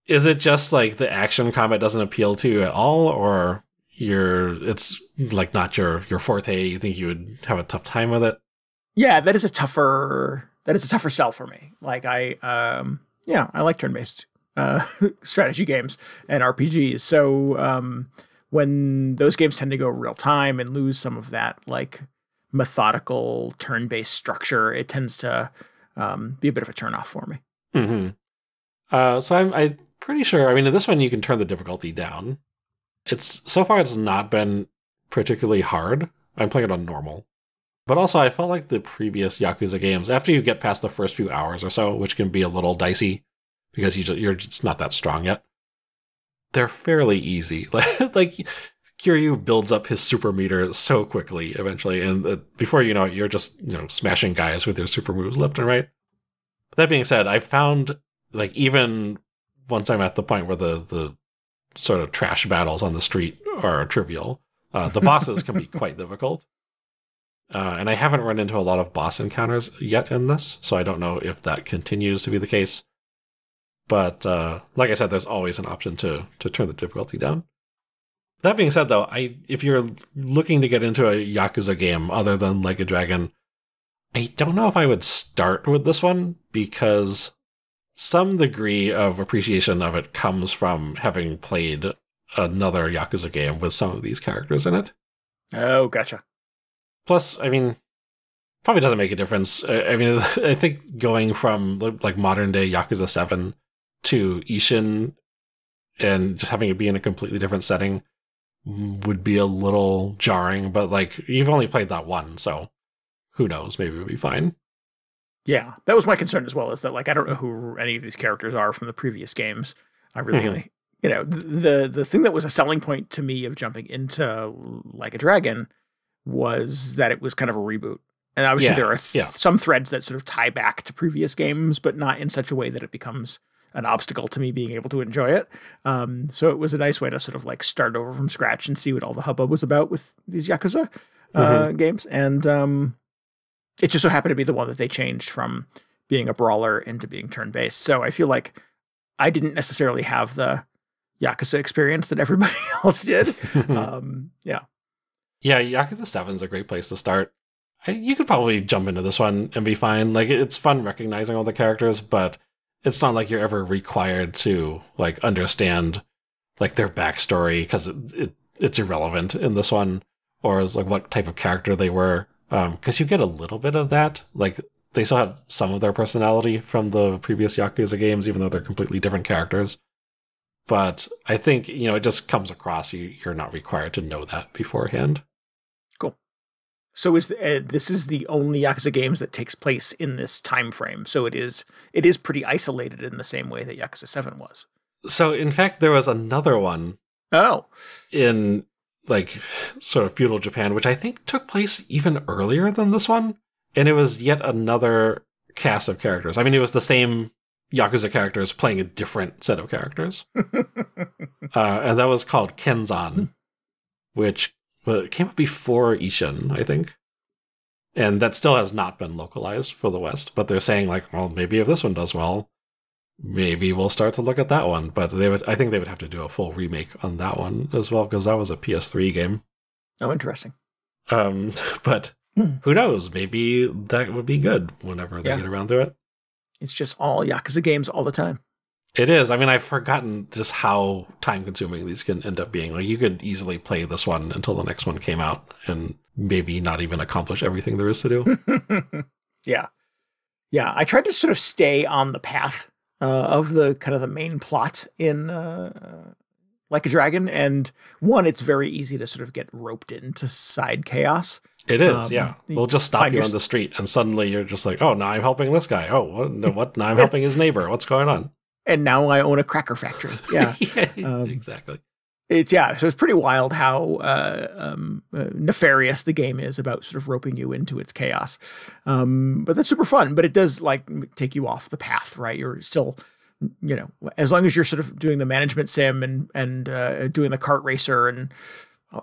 Is it just like the action combat doesn't appeal to you at all, or it's like not your forte, you think you would have a tough time with it? Yeah, that is a tougher sell for me. Like I like turn-based strategy games and RPGs. So when those games tend to go real time and lose some of that like methodical turn-based structure, it tends to be a bit of a turnoff for me. Mm-hmm. So I'm pretty sure, I mean, in this one you can turn the difficulty down. So far it's not been particularly hard. I'm playing it on normal. But also I felt like the previous Yakuza games, after you get past the first few hours or so, which can be a little dicey because you're just not that strong yet, they're fairly easy. Like Kiryu builds up his super meter so quickly eventually, and before you know it, you're just smashing guys with your super moves left and right. That being said, I found, like, even once I'm at the point where the sort of trash battles on the street are trivial, the bosses can be quite difficult. And I haven't run into a lot of boss encounters yet in this, so I don't know if that continues to be the case. But like I said, there's always an option to turn the difficulty down. That being said, though, if you're looking to get into a Yakuza game other than Like a Dragon, I don't know if I would start with this one, because some degree of appreciation of it comes from having played another Yakuza game with some of these characters in it. Oh, gotcha. Plus, I mean, probably doesn't make a difference. I mean, I think going from like modern day Yakuza 7 to Ishin and just having it be in a completely different setting would be a little jarring, but like, you've only played that one, so who knows, maybe it'll be fine. Yeah, that was my concern as well, is that like I don't know who any of these characters are from the previous games. I really, the thing that was a selling point to me of jumping into Like a Dragon was that it was kind of a reboot. And obviously there are some threads that sort of tie back to previous games, but not in such a way that it becomes an obstacle to me being able to enjoy it. So it was a nice way to sort of like start over from scratch and see what all the hubbub was about with these Yakuza games. And it just so happened to be the one that they changed from being a brawler into being turn-based. So I feel like I didn't necessarily have the Yakuza experience that everybody else did. Yeah, Yakuza 7 is a great place to start. You could probably jump into this one and be fine. Like, it's fun recognizing all the characters, but it's not like you're ever required to like understand like their backstory, because it's irrelevant in this one, or is like what type of character they were. Because you get a little bit of that. Like, they still have some of their personality from the previous Yakuza games, even though they're completely different characters. But I think, it just comes across. You're not required to know that beforehand. Cool. So this is the only Yakuza games that takes place in this time frame. So it is pretty isolated in the same way that Yakuza 7 was. So in fact, there was another one. Oh. In like sort of feudal Japan, which I think took place even earlier than this one. And it was yet another cast of characters. I mean, it was the same Yakuza characters playing a different set of characters. And that was called Kenzan, which came up before Ishin, I think. And that still has not been localized for the West, but they're saying like, well, maybe if this one does well, maybe we'll start to look at that one. But I think they would have to do a full remake on that one as well, because that was a PS3 game. Oh, interesting. But who knows? Maybe that would be good whenever they get around to it. It's just all Yakuza games all the time. It is. I mean, I've forgotten just how time-consuming these can end up being. Like, you could easily play this one until the next one came out and maybe not even accomplish everything there is to do. Yeah. Yeah, I tried to sort of stay on the path of the kind of the main plot in Like a Dragon. And one, it's very easy to sort of get roped into side chaos. It is, yeah. We'll just stop you on the street and suddenly you're just like, oh, now I'm helping this guy. Oh, what? Now I'm helping his neighbor. What's going on? And now I own a cracker factory. Yeah, exactly. So it's pretty wild how nefarious the game is about sort of roping you into its chaos. But that's super fun. But it does like take you off the path, right? You're still, as long as you're sort of doing the management sim and doing the kart racer. And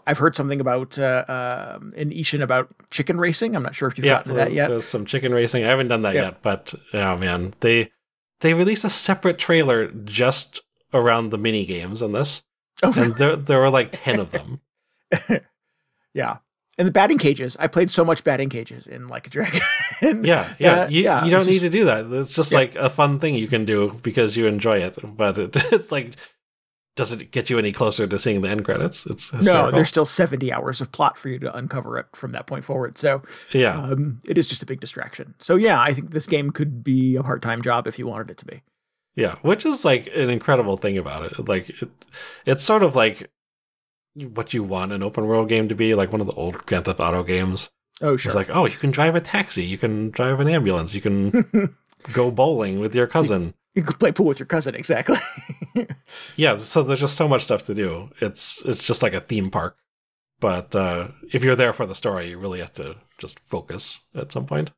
I've heard something about in Ishin about chicken racing. I'm not sure if you've gotten to that yet. There's some chicken racing. I haven't done that yet, but yeah, man, they released a separate trailer just around the mini games in this. Oh, and there were like 10 of them. Yeah. And the batting cages. I played so much batting cages in Like a Dragon. You don't need to do that. It's just like a fun thing you can do because you enjoy it. But it like doesn't get you any closer to seeing the end credits. It's hysterical. No, there's still 70 hours of plot for you to uncover it from that point forward. So it is just a big distraction. So yeah, I think this game could be a part-time job if you wanted it to be. Yeah, which is like an incredible thing about it. Like it's sort of like what you want an open world game to be, like one of the old Grand Theft Auto games. Oh, sure. It's like, oh, you can drive a taxi, you can drive an ambulance, you can go bowling with your cousin. You can play pool with your cousin, exactly. Yeah, so there's just so much stuff to do. It's just like a theme park. But if you're there for the story, you really have to just focus at some point.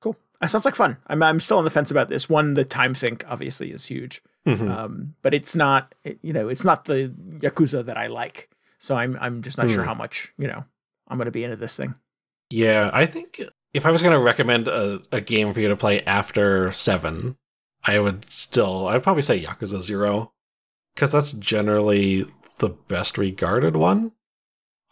Cool. That sounds like fun. I'm still on the fence about this. One, the time sink obviously is huge, but it's not. It's not the Yakuza that I like. So I'm just not sure how much I'm going to be into this thing. Yeah, I think if I was going to recommend a game for you to play after 7, I'd probably say Yakuza 0, because that's generally the best regarded one.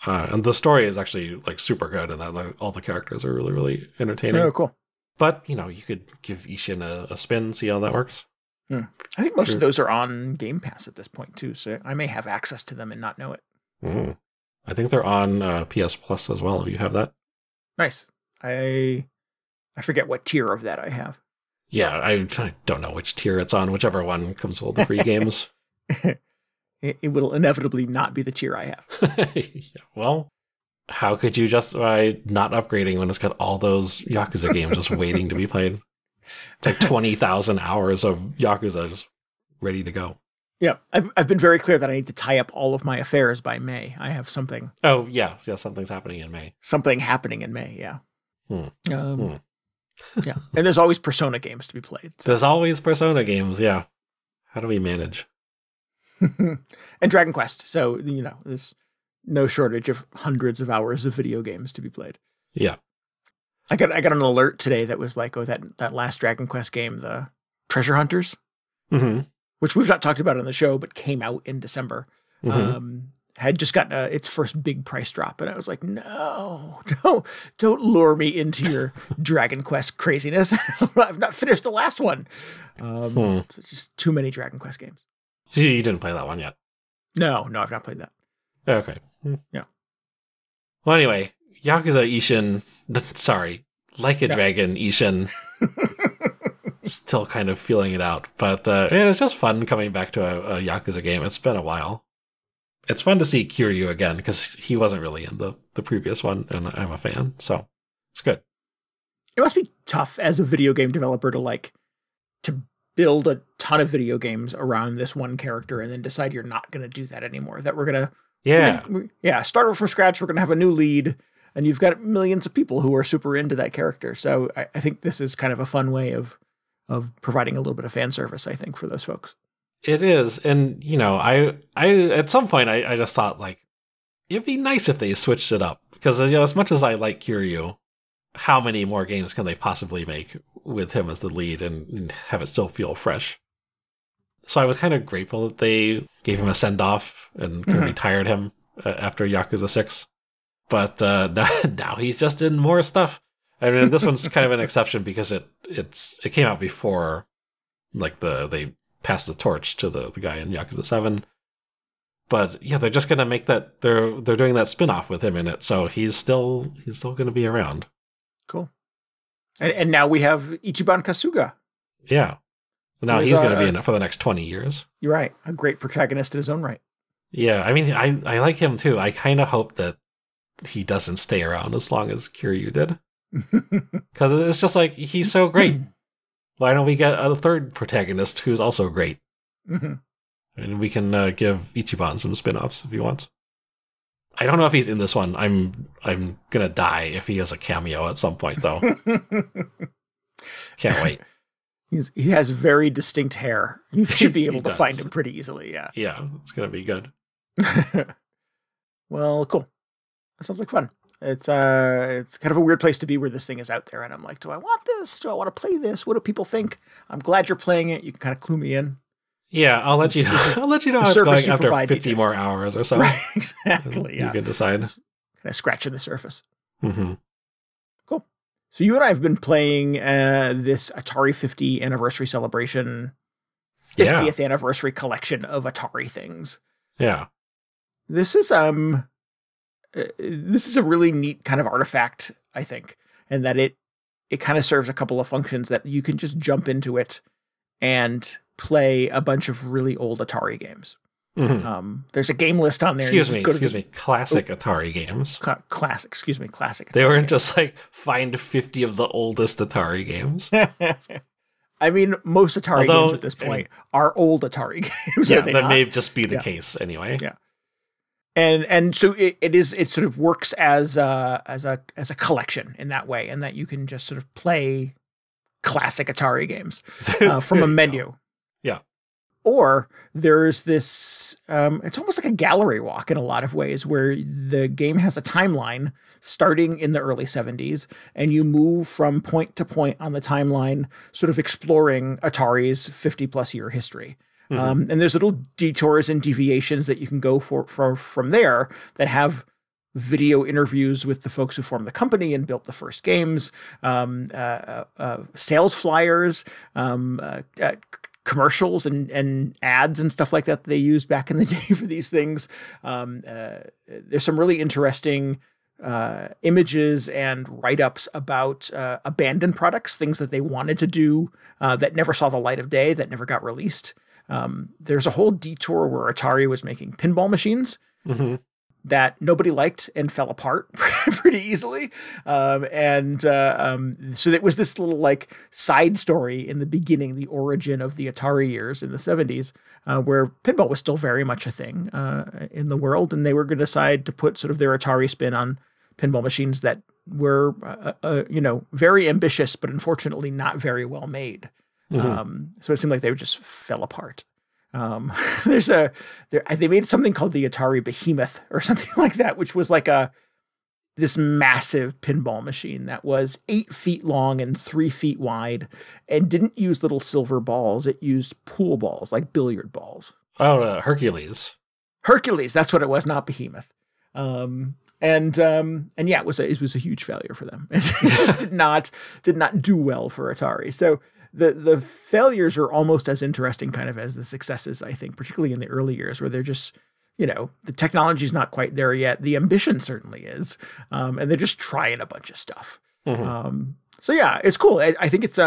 And the story is actually like super good, and that like, all the characters are really, really entertaining. Oh, cool. But, you could give Ishin a spin, see how that works. I think most of those are on Game Pass at this point, too, so I may have access to them and not know it. I think they're on PS Plus as well. You have that? Nice. I forget what tier of that I have. Yeah, I don't know which tier it's on, whichever one comes with the free games. It will inevitably not be the tier I have. Yeah, well... How could you justify not upgrading when it's got all those Yakuza games just waiting to be played? It's like 20,000 hours of Yakuza just ready to go. Yeah, I've been very clear that I need to tie up all of my affairs by May. I have something. Oh, yeah, something's happening in May. Something happening in May, yeah. Yeah, and there's always Persona games to be played. So. There's always Persona games, yeah. How do we manage? And Dragon Quest, so, there's... no shortage of hundreds of hours of video games to be played. Yeah. I got an alert today that was like, that last Dragon Quest game, the Treasure Hunters, which we've not talked about on the show, but came out in December, had just gotten its first big price drop. And I was like, no, don't lure me into your Dragon Quest craziness. I've not finished the last one. It's just too many Dragon Quest games. You didn't play that one yet? No, I've not played that. Okay. Yeah. Well, anyway, Yakuza Ishin, Like a Dragon Ishin, still kind of feeling it out. But it's just fun coming back to a Yakuza game. It's been a while. It's fun to see Kiryu again, because he wasn't really in the previous one, and I'm a fan, so it's good. It must be tough as a video game developer to build a ton of video games around this one character and then decide you're not going to do that anymore, that we're going to start over from scratch. We're going to have a new lead, and you've got millions of people who are super into that character. So I think this is kind of a fun way of of providing a little bit of fan service, I think, for those folks. It is. And, I at some point, I just thought, like, it'd be nice if they switched it up. Because, as much as I like Kiryu, how many more games can they possibly make with him as the lead and have it still feel fresh? So I was kind of grateful that they gave him a send-off and retired him after Yakuza 6. But now he's just in more stuff. I mean, this one's kind of an exception because it came out before, like, they passed the torch to the guy in Yakuza 7. But yeah, they're just gonna make that they're doing that spin-off with him in it, so he's still gonna be around. Cool. And now we have Ichiban Kasuga. Yeah. So now he's gonna be in it for the next 20 years. You're right. A great protagonist in his own right. Yeah, I mean, I like him too. I kind of hope that he doesn't stay around as long as Kiryu did. Because it's just like, he's so great. Why don't we get a third protagonist who's also great? And we can give Ichiban some spin-offs if he wants. I don't know if he's in this one. I'm gonna die if he has a cameo at some point, though. Can't wait. He has very distinct hair. You should be able to find him pretty easily, yeah. Yeah, it's gonna be good. Well, cool. That sounds like fun. It's kind of a weird place to be where this thing is out there, and I'm like, do I want this? Do I want to play this? What do people think? I'm glad you're playing it. You can kind of clue me in. Yeah, I'll let you know how it's going after 50 more hours or so. Right, exactly. You can decide. Kind of scratching the surface. Mm-hmm. Cool. So you and I have been playing this Atari 50 anniversary celebration, 50th anniversary collection of Atari things. Yeah. This is a really neat kind of artifact, I think, and that it kind of serves a couple of functions that you can just jump into it and play a bunch of really old Atari games. There's a game list on there. Excuse me. Classic Atari games. Classic. They weren't just like find 50 of the oldest Atari games. I mean, most Atari games at this point are old Atari games. Yeah, that may just be the case anyway. Yeah. And so it sort of works as a collection in that way, and that you can just sort of play classic Atari games from a menu. Yeah. Or there's this, it's almost like a gallery walk in a lot of ways, where the game has a timeline starting in the early 70s, and you move from point to point on the timeline, sort of exploring Atari's 50-plus year history. And there's little detours and deviations that you can go for from there that have video interviews with the folks who formed the company and built the first games, sales flyers, commercials and ads and stuff like that they used back in the day for these things. There's some really interesting images and write-ups about abandoned products, things that they wanted to do that never saw the light of day, that never got released. There's a whole detour where Atari was making pinball machines that nobody liked and fell apart pretty easily. So it was this little like side story in the beginning, the origin of the Atari years in the 70s, where pinball was still very much a thing in the world. And they were going to decide to put sort of their Atari spin on pinball machines that were, very ambitious, but unfortunately not very well made. So it seemed like they just fell apart. They made something called the Atari Behemoth or something like that, which was like this massive pinball machine that was 8 feet long and 3 feet wide, and didn't use little silver balls. It used pool balls, like billiard balls. Oh, Hercules. Hercules, that's what it was, not Behemoth. And yeah, it was a huge failure for them. It just did not do well for Atari. So the failures are almost as interesting kind of as the successes, I think, particularly in the early years, where they're just, the technology's not quite there yet. The ambition certainly is. And they're just trying a bunch of stuff. So yeah, it's cool. I think it's,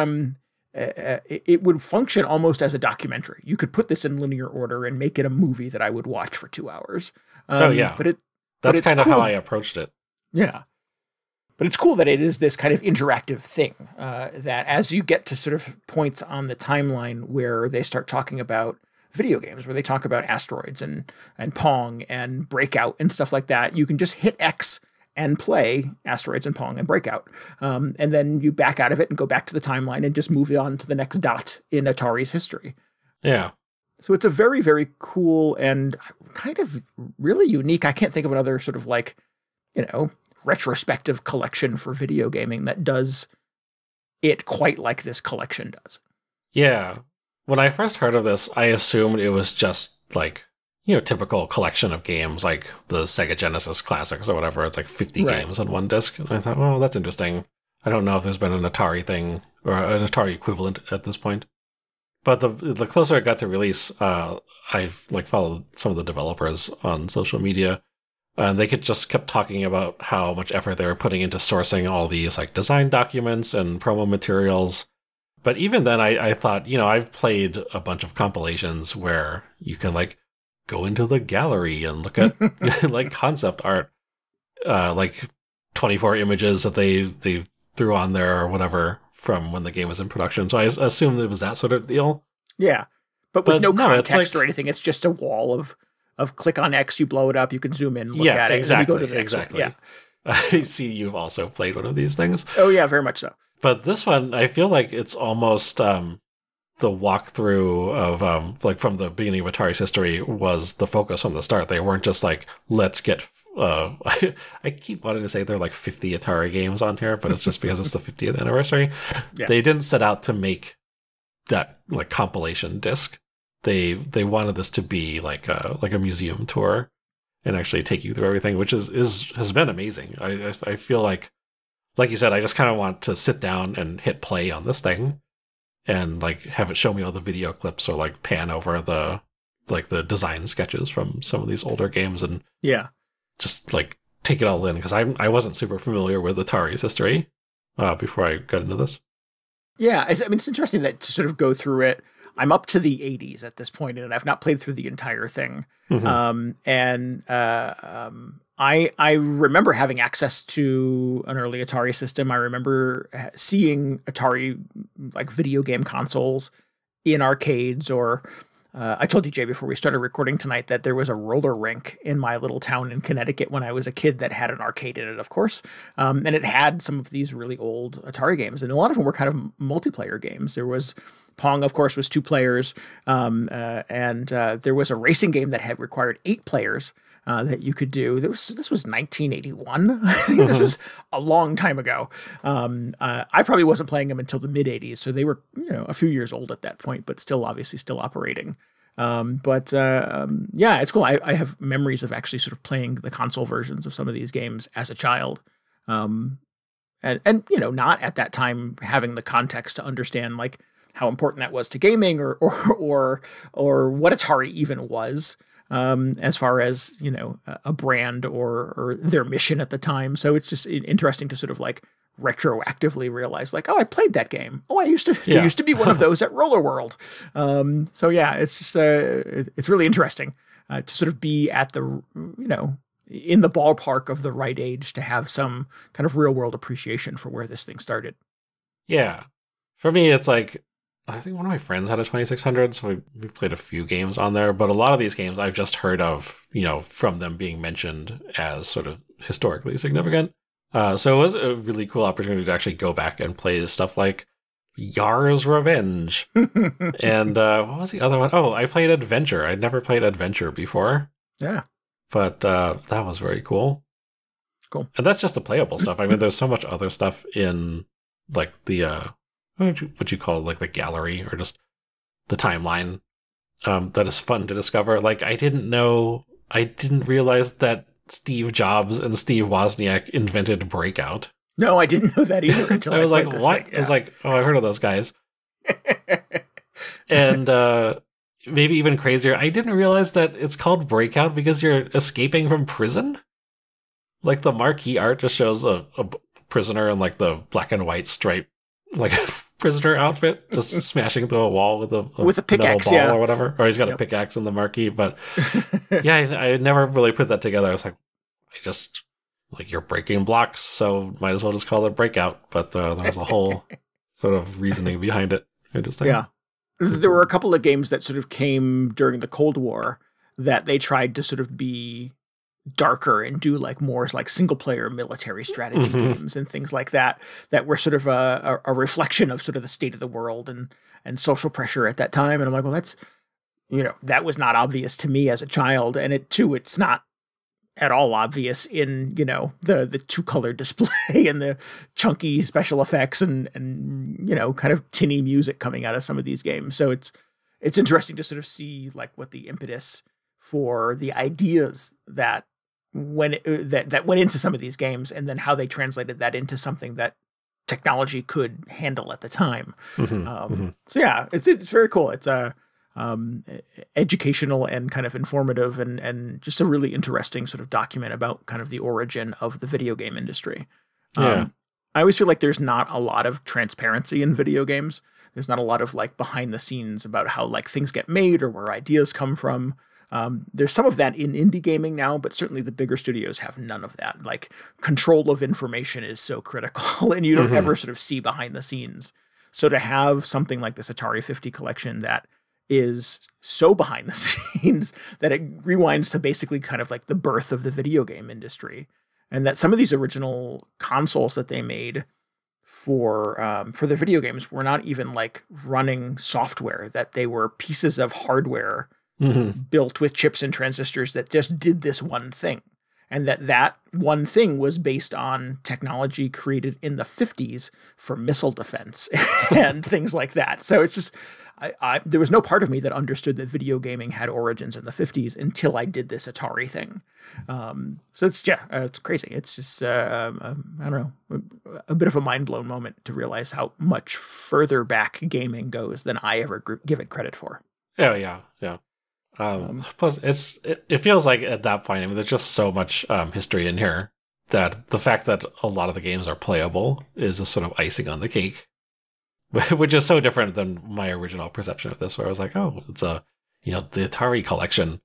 it would function almost as a documentary. You could put this in linear order and make it a movie that I would watch for 2 hours. That's kind of how I approached it. Yeah. But it's cool that it is this kind of interactive thing, that as you get to sort of points on the timeline where they start talking about video games, where they talk about Asteroids and Pong and Breakout and stuff like that, you can just hit X and play Asteroids and Pong and Breakout. And then you back out of it and go back to the timeline and just move on to the next dot in Atari's history. Yeah. So it's a very, very cool and kind of really unique. I can't think of another sort of like, retrospective collection for video gaming that does it quite like this collection does. Yeah. When I first heard of this, I assumed it was just like, typical collection of games like the Sega Genesis classics or whatever. It's like 50 games on one disc. And I thought, oh, that's interesting. I don't know if there's been an Atari thing or an Atari equivalent at this point. But the closer it got to release, I've followed some of the developers on social media, and they just kept talking about how much effort they were putting into sourcing all these like design documents and promo materials. But even then, I thought, I've played a bunch of compilations where you can go into the gallery and look at like concept art, like 24 images that they threw on there or whatever from when the game was in production. So I assumed it was that sort of deal. Yeah, but with no context or anything. It's just a wall of click on X, you blow it up, you can zoom in, look at it, exactly, and then you go to the next one. Yeah, I see you've also played one of these things. Oh yeah, very much so. But this one, I feel like it's almost the walkthrough of from the beginning of Atari's history was the focus from the start. They weren't just like, let's get I keep wanting to say there are like 50 Atari games on here, but it's just because it's the 50th anniversary. Yeah. They didn't set out to make that like compilation disc. They wanted this to be like a museum tour and actually take you through everything, which has been amazing. I feel like you said, I just kind of want to sit down and hit play on this thing and like have it show me all the video clips or like pan over the design sketches from some of these older games and just like take it all in, because I wasn't super familiar with Atari's history before I got into this. Yeah, it's interesting that to sort of go through it. I'm up to the 80s at this point, and I've not played through the entire thing. Mm-hmm. I remember having access to an early Atari system. I remember seeing Atari like video game consoles in arcades, or I told you, Jay, before we started recording tonight that there was a roller rink in my little town in Connecticut when I was a kid that had an arcade in it, of course. And it had some of these really old Atari games, and a lot of them were kind of multiplayer games. There was Pong, of course, was 2 players. And there was a racing game that had required 8 players that you could do. This was 1981. I think this is a long time ago. I probably wasn't playing them until the mid 80s. So they were, a few years old at that point, but still obviously still operating. Yeah, it's cool. I have memories of actually sort of playing the console versions of some of these games as a child. And not at that time having the context to understand like how important that was to gaming or what Atari even was, as far as, a brand or their mission at the time. So it's just interesting to sort of like retroactively realize like, oh, I played that game. Oh, there used to be one of those at Roller World. So yeah, it's just, it's really interesting to sort of be at the, in the ballpark of the right age to have some kind of real world appreciation for where this thing started. Yeah. For me, it's like, I think one of my friends had a 2600, so we played a few games on there, but a lot of these games I've just heard of, from them being mentioned as sort of historically significant. So it was a really cool opportunity to actually go back and play stuff like Yar's Revenge. And what was the other one? Oh, I played Adventure. I'd never played Adventure before. Yeah. But that was very cool. Cool. And that's just the playable stuff. I mean, there's so much other stuff in like the what you call it, like the gallery or just the timeline, that is fun to discover. Like I didn't realize that Steve Jobs and Steve Wozniak invented Breakout. No, I didn't know that either until I was like, what? Yeah. I was like, oh, I heard of those guys. And maybe even crazier, I didn't realize that it's called Breakout because you're escaping from prison. Like the marquee art just shows a prisoner in like the black and white stripe, like prisoner outfit, just smashing through a wall with a pickaxe, ball or whatever. Or he's got a pickaxe in the marquee. But yeah, I never really put that together. I was like, you're breaking blocks, so might as well just call it Breakout. But there's a whole sort of reasoning behind it. Interesting. Yeah. There were a couple of games that sort of came during the Cold War that they tried to sort of be darker and do like more like single player military strategy games and things like that, that were sort of a reflection of sort of the state of the world and social pressure at that time. And I'm like, well, that's, that was not obvious to me as a child. And it's not at all obvious in, the 2-color display and the chunky special effects and kind of tinny music coming out of some of these games. So it's interesting to sort of see like what the impetus for the ideas that went into some of these games, and then how they translated that into something that technology could handle at the time. So yeah, it's very cool. It's educational and kind of informative and just a really interesting sort of document about kind of the origin of the video game industry. I always feel like there's not a lot of transparency in video games. There's not a lot of like behind the scenes about how like things get made or where ideas come from. There's some of that in indie gaming now, but certainly the bigger studios have none of that. Like control of information is so critical, and you don't ever sort of see behind the scenes. So to have something like this Atari 50 collection that is so behind the scenes that it rewinds to basically kind of like the birth of the video game industry, and that some of these original consoles that they made for the video games were not even like running software, that they were pieces of hardware built with chips and transistors that just did this one thing. And that one thing was based on technology created in the 50s for missile defense and things like that. So it's just, there was no part of me that understood that video gaming had origins in the 50s until I did this Atari thing. So it's crazy. It's just, I don't know, a bit of a mind blown moment to realize how much further back gaming goes than I ever give it credit for. Oh yeah. Plus, it feels like at that point, I mean, there's just so much history in here that the fact that a lot of the games are playable is a sort of icing on the cake, which is so different than my original perception of this, where I was like, oh, it's the Atari collection,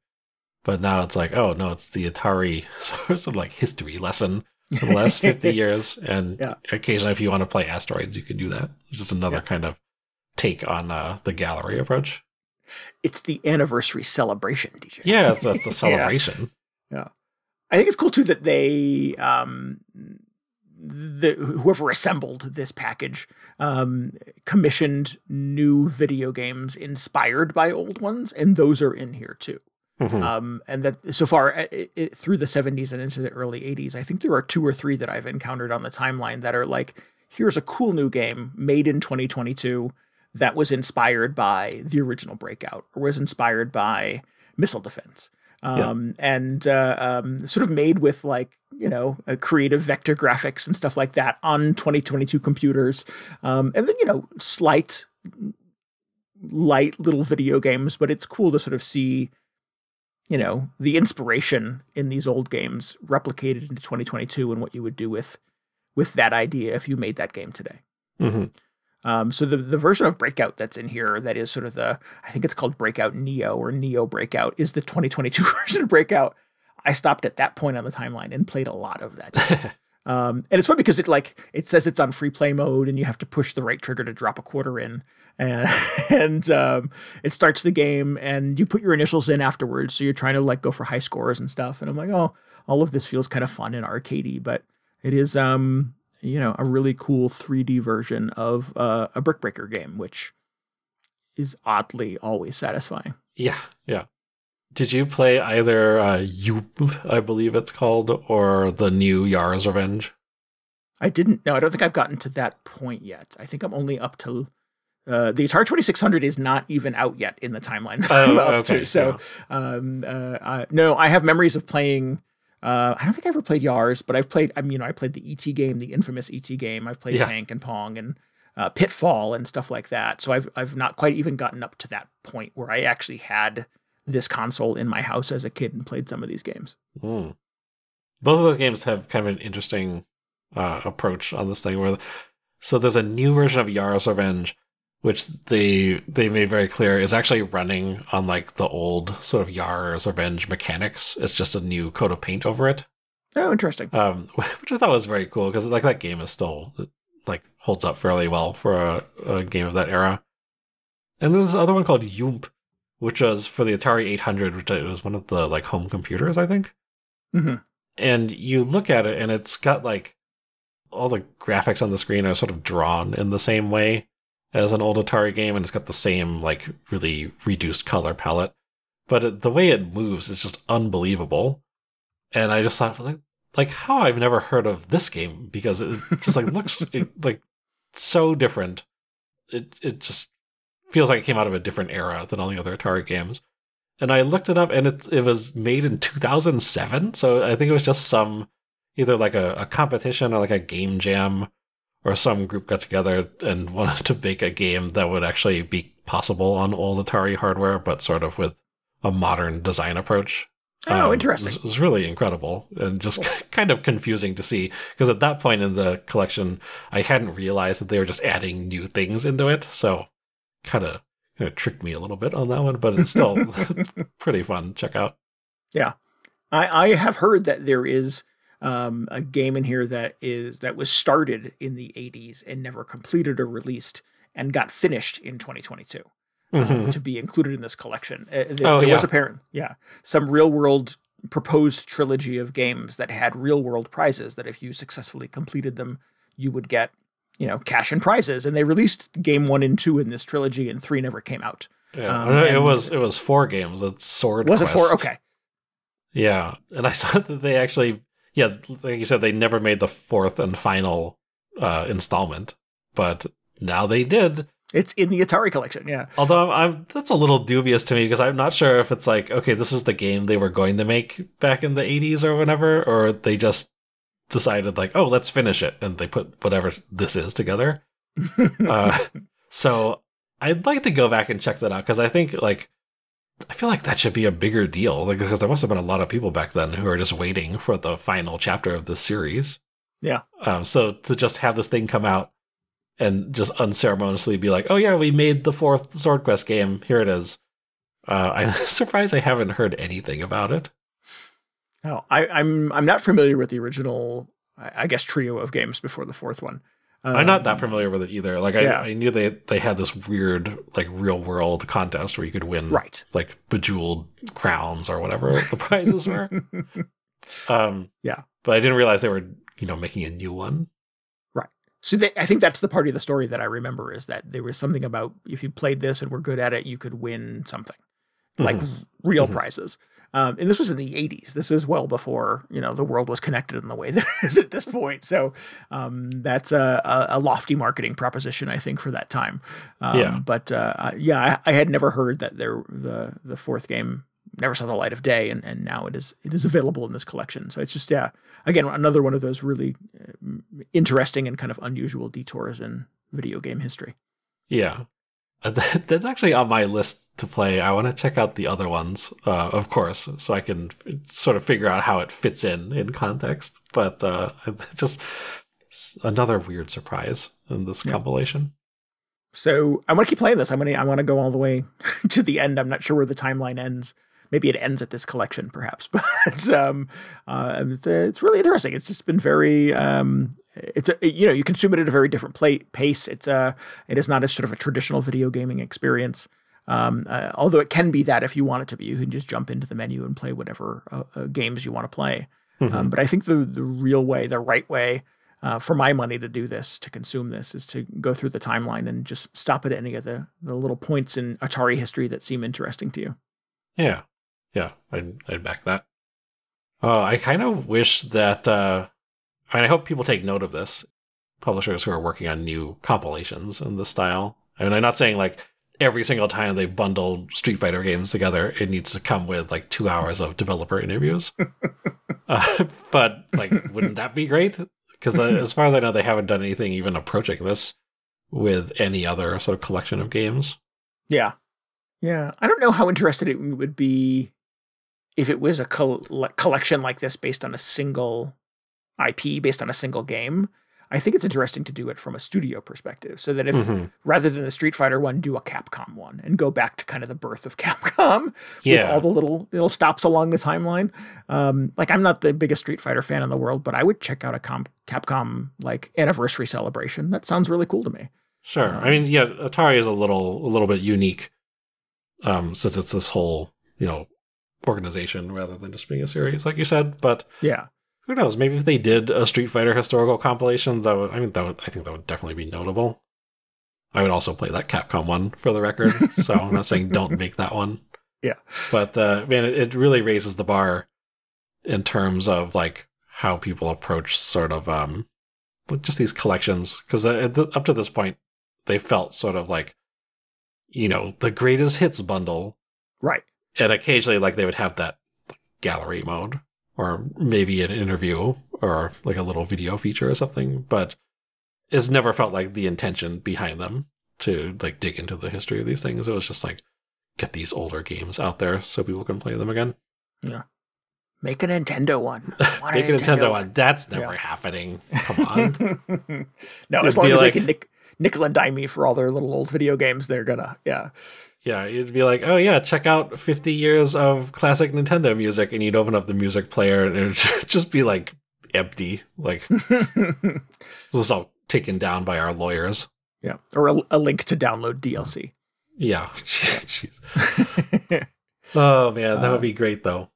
but now it's like, oh no, it's the Atari sort of like history lesson for the last 50 years, and occasionally, if you want to play Asteroids, you can do that. It's just another kind of take on the gallery approach. It's the anniversary celebration, DJ. Yeah, that's the celebration. Yeah. I think it's cool too that they, whoever assembled this package, commissioned new video games inspired by old ones, and those are in here too. And that so far through the 70s and into the early 80s, I think there are 2 or 3 that I've encountered on the timeline that are like, here's a cool new game made in 2022 that was inspired by the original Breakout, or was inspired by missile defense. And sort of made with like, a creative vector graphics and stuff like that on 2022 computers. And then, light little video games, but it's cool to sort of see, the inspiration in these old games replicated into 2022 and what you would do with that idea if you made that game today. So the version of Breakout that's in here, that is sort of I think it's called Breakout Neo or Neo Breakout, is the 2022 version of Breakout. I stopped at that point on the timeline and played a lot of that. And it's fun because it says it's on free play mode and you have to push the right trigger to drop a quarter in, and it starts the game and you put your initials in afterwards. So you're trying to like go for high scores and stuff. And I'm like, oh, all of this feels kind of fun and arcadey, but it is, a really cool 3D version of a Brick Breaker game, which is oddly always satisfying. Yeah. Did you play either Yoop, I believe it's called, or the new Yara's Revenge? I didn't. No, I don't think I've gotten to that point yet. I think I'm only up to the Atari 2600 is not even out yet in the timeline that I'm up to. So, no, I have memories of playing. I don't think I ever played Yars, but I've played. I played the ET game, the infamous ET game. I've played Tank and Pong and Pitfall and stuff like that. So I've not quite even gotten up to that point where I actually had this console in my house as a kid and played some of these games. Both of those games have kind of an interesting approach on this thing. So there's a new version of Yara's Revenge, which they made very clear is actually running on like the old sort of Yara's Revenge mechanics. It's just a new coat of paint over it. Oh, interesting. Which I thought was very cool because like that game is still like holds up fairly well for a game of that era. And there's this other one called Yoomp, which was for the Atari 800, which was one of the like home computers, I think. Mm-hmm. And you look at it and it's got like all the graphics on the screen are sort of drawn in the same way as an old Atari game, and it's got the same like really reduced color palette. But the way it moves is just unbelievable. And I just thought, like how I've never heard of this game, because it just like looks like so different. It just feels like it came out of a different era than all the other Atari games. And I looked it up, and it was made in 2007. So I think it was just either like a competition or like a game jam, or some group got together and wanted to make a game that would actually be possible on old Atari hardware, but sort of with a modern design approach. Oh, interesting. It was really incredible and just kind of confusing to see, because at that point in the collection, I hadn't realized that they were just adding new things into it. So kind of tricked me a little bit on that one, but it's still pretty fun. Check out. Yeah. I have heard that there is a game in here that was started in the 80s and never completed or released and got finished in 2022 to be included in this collection. There was some real world proposed trilogy of games that had real world prizes that if you successfully completed them, you would get, cash and prizes. And they released game 1 and 2 in this trilogy, and 3 never came out. Yeah, it was 4 games. It's Sword Was Quest. it 4? Okay. Yeah, and I saw that they actually, like you said, they never made the 4th and final installment, but now they did. It's in the Atari collection, yeah. Although that's a little dubious to me, because I'm not sure if it's like, okay, this is the game they were going to make back in the 80s or whatever, or they just decided like, oh, let's finish it, and they put whatever this is together. So I'd like to go back and check that out, because I feel like that should be a bigger deal, because there must have been a lot of people back then who are just waiting for the final chapter of this series. Yeah. So to just have this thing come out and just unceremoniously be like, oh yeah, we made the 4th Sword Quest game, here it is. I'm surprised I haven't heard anything about it. Oh, I'm not familiar with the original, I guess, trio of games before the 4th one. I'm not that familiar with it either. Like I knew they had this weird like real world contest where you could win like bejeweled crowns or whatever the prizes were. Yeah, but I didn't realize they were making a new one. Right. So I think that's the part of the story that I remember, is that there was something about if you played this and were good at it, you could win something like real prizes. And this was in the 80s. This is well before, the world was connected in the way that it is at this point. So that's a lofty marketing proposition, I think, for that time. But I had never heard that the 4th game never saw the light of day, and now it is available in this collection. So it's just, again, another one of those really interesting and kind of unusual detours in video game history. Yeah. That's actually on my list to play. I want to check out the other ones, of course, so I can sort of figure out how it fits in context. But just another weird surprise in this compilation. So I want to keep playing this. I want to go all the way to the end. I'm not sure where the timeline ends. Maybe it ends at this collection, perhaps. But it's really interesting. It's just been very. You consume it at a very different pace. It is not a sort of a traditional video gaming experience. Although it can be that if you want it to be, you can just jump into the menu and play whatever games you want to play. But I think the real way, the right way, for my money to do this, to consume this, is to go through the timeline and just stop at any of the little points in Atari history that seem interesting to you. Yeah, I'd back that. I kind of wish that. I hope people take note of this. Publishers who are working on new compilations in this style. I mean, I'm not saying like every single time they bundle Street Fighter games together, it needs to come with like 2 hours of developer interviews. But like, wouldn't that be great? Because as far as I know, they haven't done anything even approaching this with any other sort of collection of games. Yeah. I don't know how interested it would be if it was a collection like this based on a single IP, based on a single game. I think it's interesting to do it from a studio perspective, so that if rather than the Street Fighter one, do a Capcom one and go back to kind of the birth of Capcom with all the little stops along the timeline. Like, I'm not the biggest Street Fighter fan in the world, but I would check out a Capcom like anniversary celebration. That sounds really cool to me. Sure. I mean, Atari is a little bit unique, since it's this whole, organization rather than just being a series, like you said. But Yeah. who knows? Maybe if they did a Street Fighter historical compilation, I think that would definitely be notable. I would also play that Capcom one for the record, so I'm not saying don't make that one. Yeah. But man, it really raises the bar in terms of like how people approach sort of just these collections, because up to this point they felt sort of like, you know, the greatest hits bundle, Right. and occasionally like they would have that gallery mode or maybe an interview or like a little video feature or something, but it's never felt like the intention behind them to like dig into the history of these things. It was just like, get these older games out there so people can play them again. Yeah. Make a Nintendo one. Make a Nintendo one. That's never happening. Come on. No, as long as they can nickel and dime me for all their little old video games, they're gonna, yeah. Yeah, it'd be like, oh yeah, check out 50 years of classic Nintendo music, and you'd open up the music player and it would just be like empty. Like, this was all taken down by our lawyers. Yeah, or a link to download DLC. Yeah. Jeez. Oh man, that would be great though.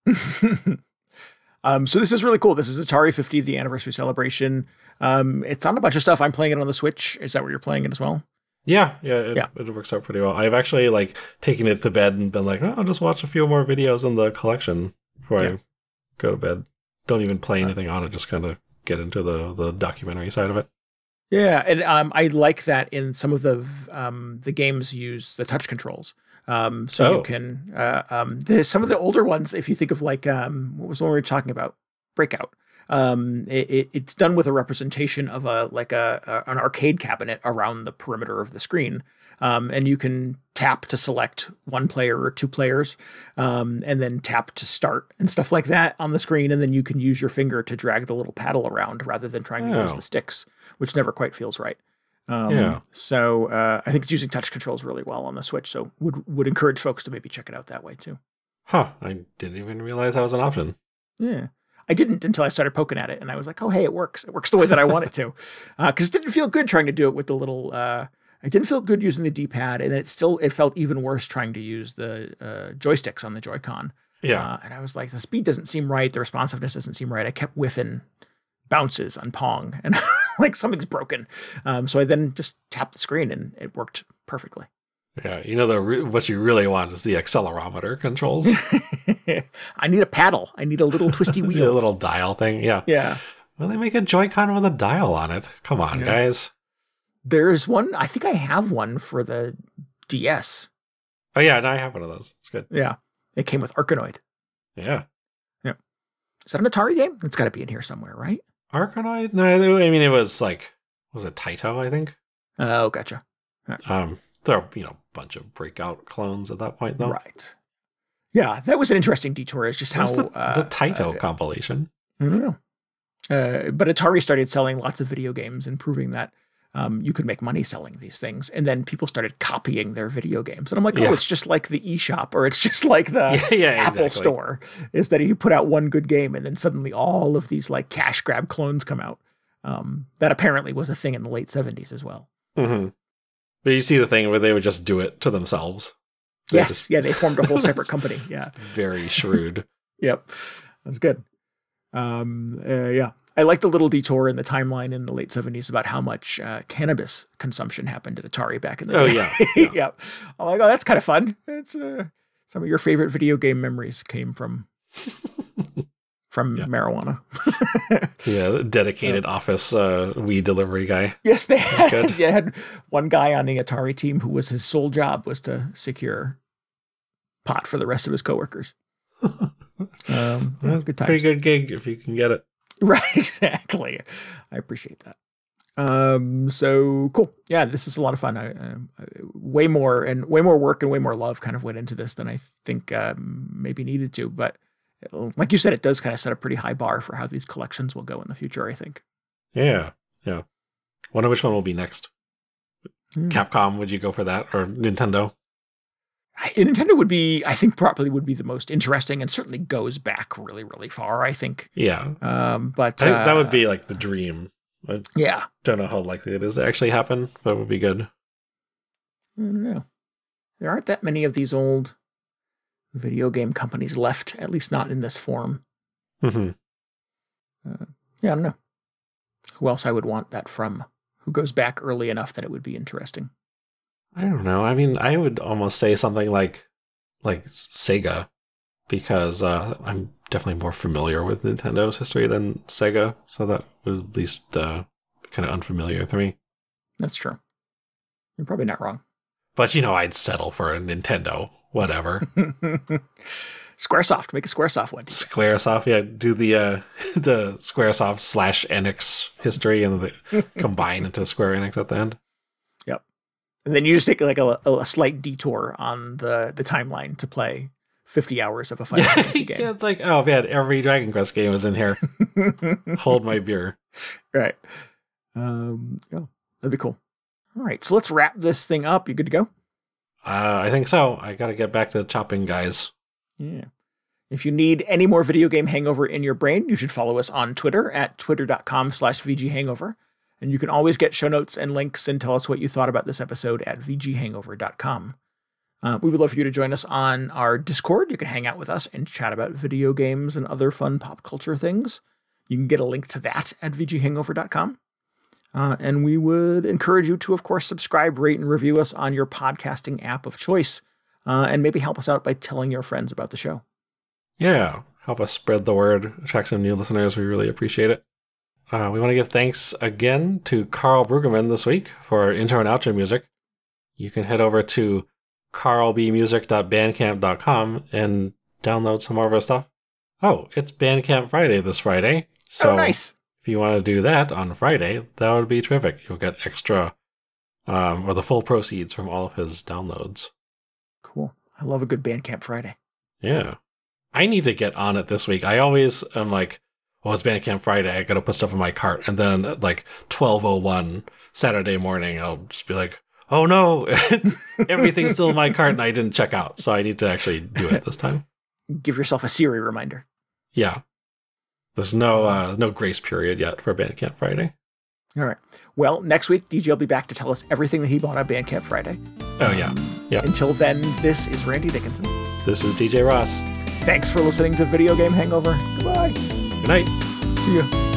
So this is really cool. This is Atari 50, the anniversary celebration. It's on a bunch of stuff. I'm playing it on the Switch. Is that where you're playing it as well? Yeah, it works out pretty well. I've actually like taken it to bed and been like, oh, I'll just watch a few more videos in the collection before I go to bed. Don't even play anything on it, just kind of get into the documentary side of it. Yeah, and I like that in some of the games use the touch controls. You can there's some of the older ones, if you think of like what was the one we were talking about? Breakout. It's done with a representation of an arcade cabinet around the perimeter of the screen. And you can tap to select one player or two players, and then tap to start and stuff like that on the screen. And then you can use your finger to drag the little paddle around rather than trying to use the sticks, which never quite feels right. So I think it's using touch controls really well on the Switch. So would encourage folks to maybe check it out that way too. Huh. I didn't even realize that was an option. Yeah. I didn't until I started poking at it, and I was like, oh, hey, it works. It works the way that I want it to. Because it didn't feel good trying to do it with the little... it didn't feel good using the D-pad, and it felt even worse trying to use the joysticks on the Joy-Con. Yeah. And I was like, the speed doesn't seem right. The responsiveness doesn't seem right. I kept whiffing bounces on Pong, and like something's broken. So I then just tapped the screen, and it worked perfectly. Yeah, you know, what you really want is the accelerometer controls. I need a paddle. I need a little twisty wheel. A little dial thing, yeah. Yeah. Well, they make a Joy-Con with a dial on it. Come on, guys. There's one, I think I have one for the DS. Oh, yeah, no, I have one of those. It's good. Yeah. It came with Arkanoid. Yeah. Yeah. Is that an Atari game? It's got to be in here somewhere, right? Arkanoid? No, I mean, it was like, was it Taito, I think? Oh, gotcha. There are, a bunch of Breakout clones at that point, though. Right. Yeah, that was an interesting detour. It's just What's how... the Taito compilation? I don't know. But Atari started selling lots of video games and proving that you could make money selling these things. And then people started copying their video games. And I'm like, oh, it's just like the eShop, or it's just like the Apple Store, is that you put out one good game and then suddenly all of these like cash grab clones come out. That apparently was a thing in the late 70s as well. Mm-hmm. But you see the thing where they would just do it to themselves. They formed a whole separate company. Yeah. It's very shrewd. Yep. That's good. I like the little detour in the timeline in the late 70s about how much cannabis consumption happened at Atari back in the day. Oh, yeah. Yeah. I'm like, oh, that's kind of fun. It's some of your favorite video game memories came from marijuana. Yeah, dedicated office weed delivery guy. Yes, they had one guy on the Atari team who was his sole job was to secure pot for the rest of his coworkers. Good times. Pretty good gig if you can get it. Right, exactly. I appreciate that. So cool. Yeah, this is a lot of fun. Way more work and way more love kind of went into this than I think maybe needed to, but like you said, it does kind of set a pretty high bar for how these collections will go in the future, I think. Yeah. Wonder which one will be next. Capcom, would you go for that? Or Nintendo? Nintendo would be, I think, probably would be the most interesting and certainly goes back really, really far, I think. Yeah. But I think that would be like the dream. I yeah. don't know how likely it is to actually happen, but it would be good. I don't know. There aren't that many of these old video game companies left, at least not in this form. Mm-hmm. Yeah, I don't know. Who else I would want that from? Who goes back early enough that it would be interesting? I don't know. I mean, I would almost say something like Sega, because I'm definitely more familiar with Nintendo's history than Sega, so that would at least kind of unfamiliar to me. That's true. You're probably not wrong. But, I'd settle for a Nintendo, whatever. Squaresoft, make a Squaresoft one. Squaresoft, yeah, do the Squaresoft / Enix history and combine into Square Enix at the end. Yep. And then you just take like a slight detour on the timeline to play 50 hours of a Final Fantasy game. Yeah, it's like, oh man, every Dragon Quest game is in here. Hold my beer. Right. Yeah, that'd be cool. All right, so let's wrap this thing up. You good to go? I think so. I got to get back to chopping, guys. Yeah. If you need any more video game hangover in your brain, you should follow us on Twitter at twitter.com/VGHangover. And you can always get show notes and links and tell us what you thought about this episode at VGHangover.com. We would love for you to join us on our Discord. You can hang out with us and chat about video games and other fun pop culture things. You can get a link to that at VGHangover.com. And we would encourage you to, of course, subscribe, rate, and review us on your podcasting app of choice. And maybe help us out by telling your friends about the show. Yeah, help us spread the word, attract some new listeners. We really appreciate it. We want to give thanks again to Carl Brueggemann this week for our intro and outro music. You can head over to carlbmusic.bandcamp.com and download some more of our stuff. Oh, it's Bandcamp Friday this Friday. So nice. If you want to do that on Friday, that would be terrific. You'll get extra, or the full proceeds from all of his downloads. Cool. I love a good Bandcamp Friday. Yeah. I need to get on it this week. I always am like, well, it's Bandcamp Friday. I got to put stuff in my cart. And then at like 12:01 Saturday morning, I'll just be like, oh no, everything's still in my cart and I didn't check out. So I need to actually do it this time. Give yourself a Siri reminder. Yeah. There's no grace period yet for Bandcamp Friday. All right. Well, next week, DJ will be back to tell us everything that he bought on Bandcamp Friday. Oh, yeah. Yeah. Until then, this is Randy Dickinson. This is DJ Ross. Thanks for listening to Video Game Hangover. Goodbye. Good night. See ya.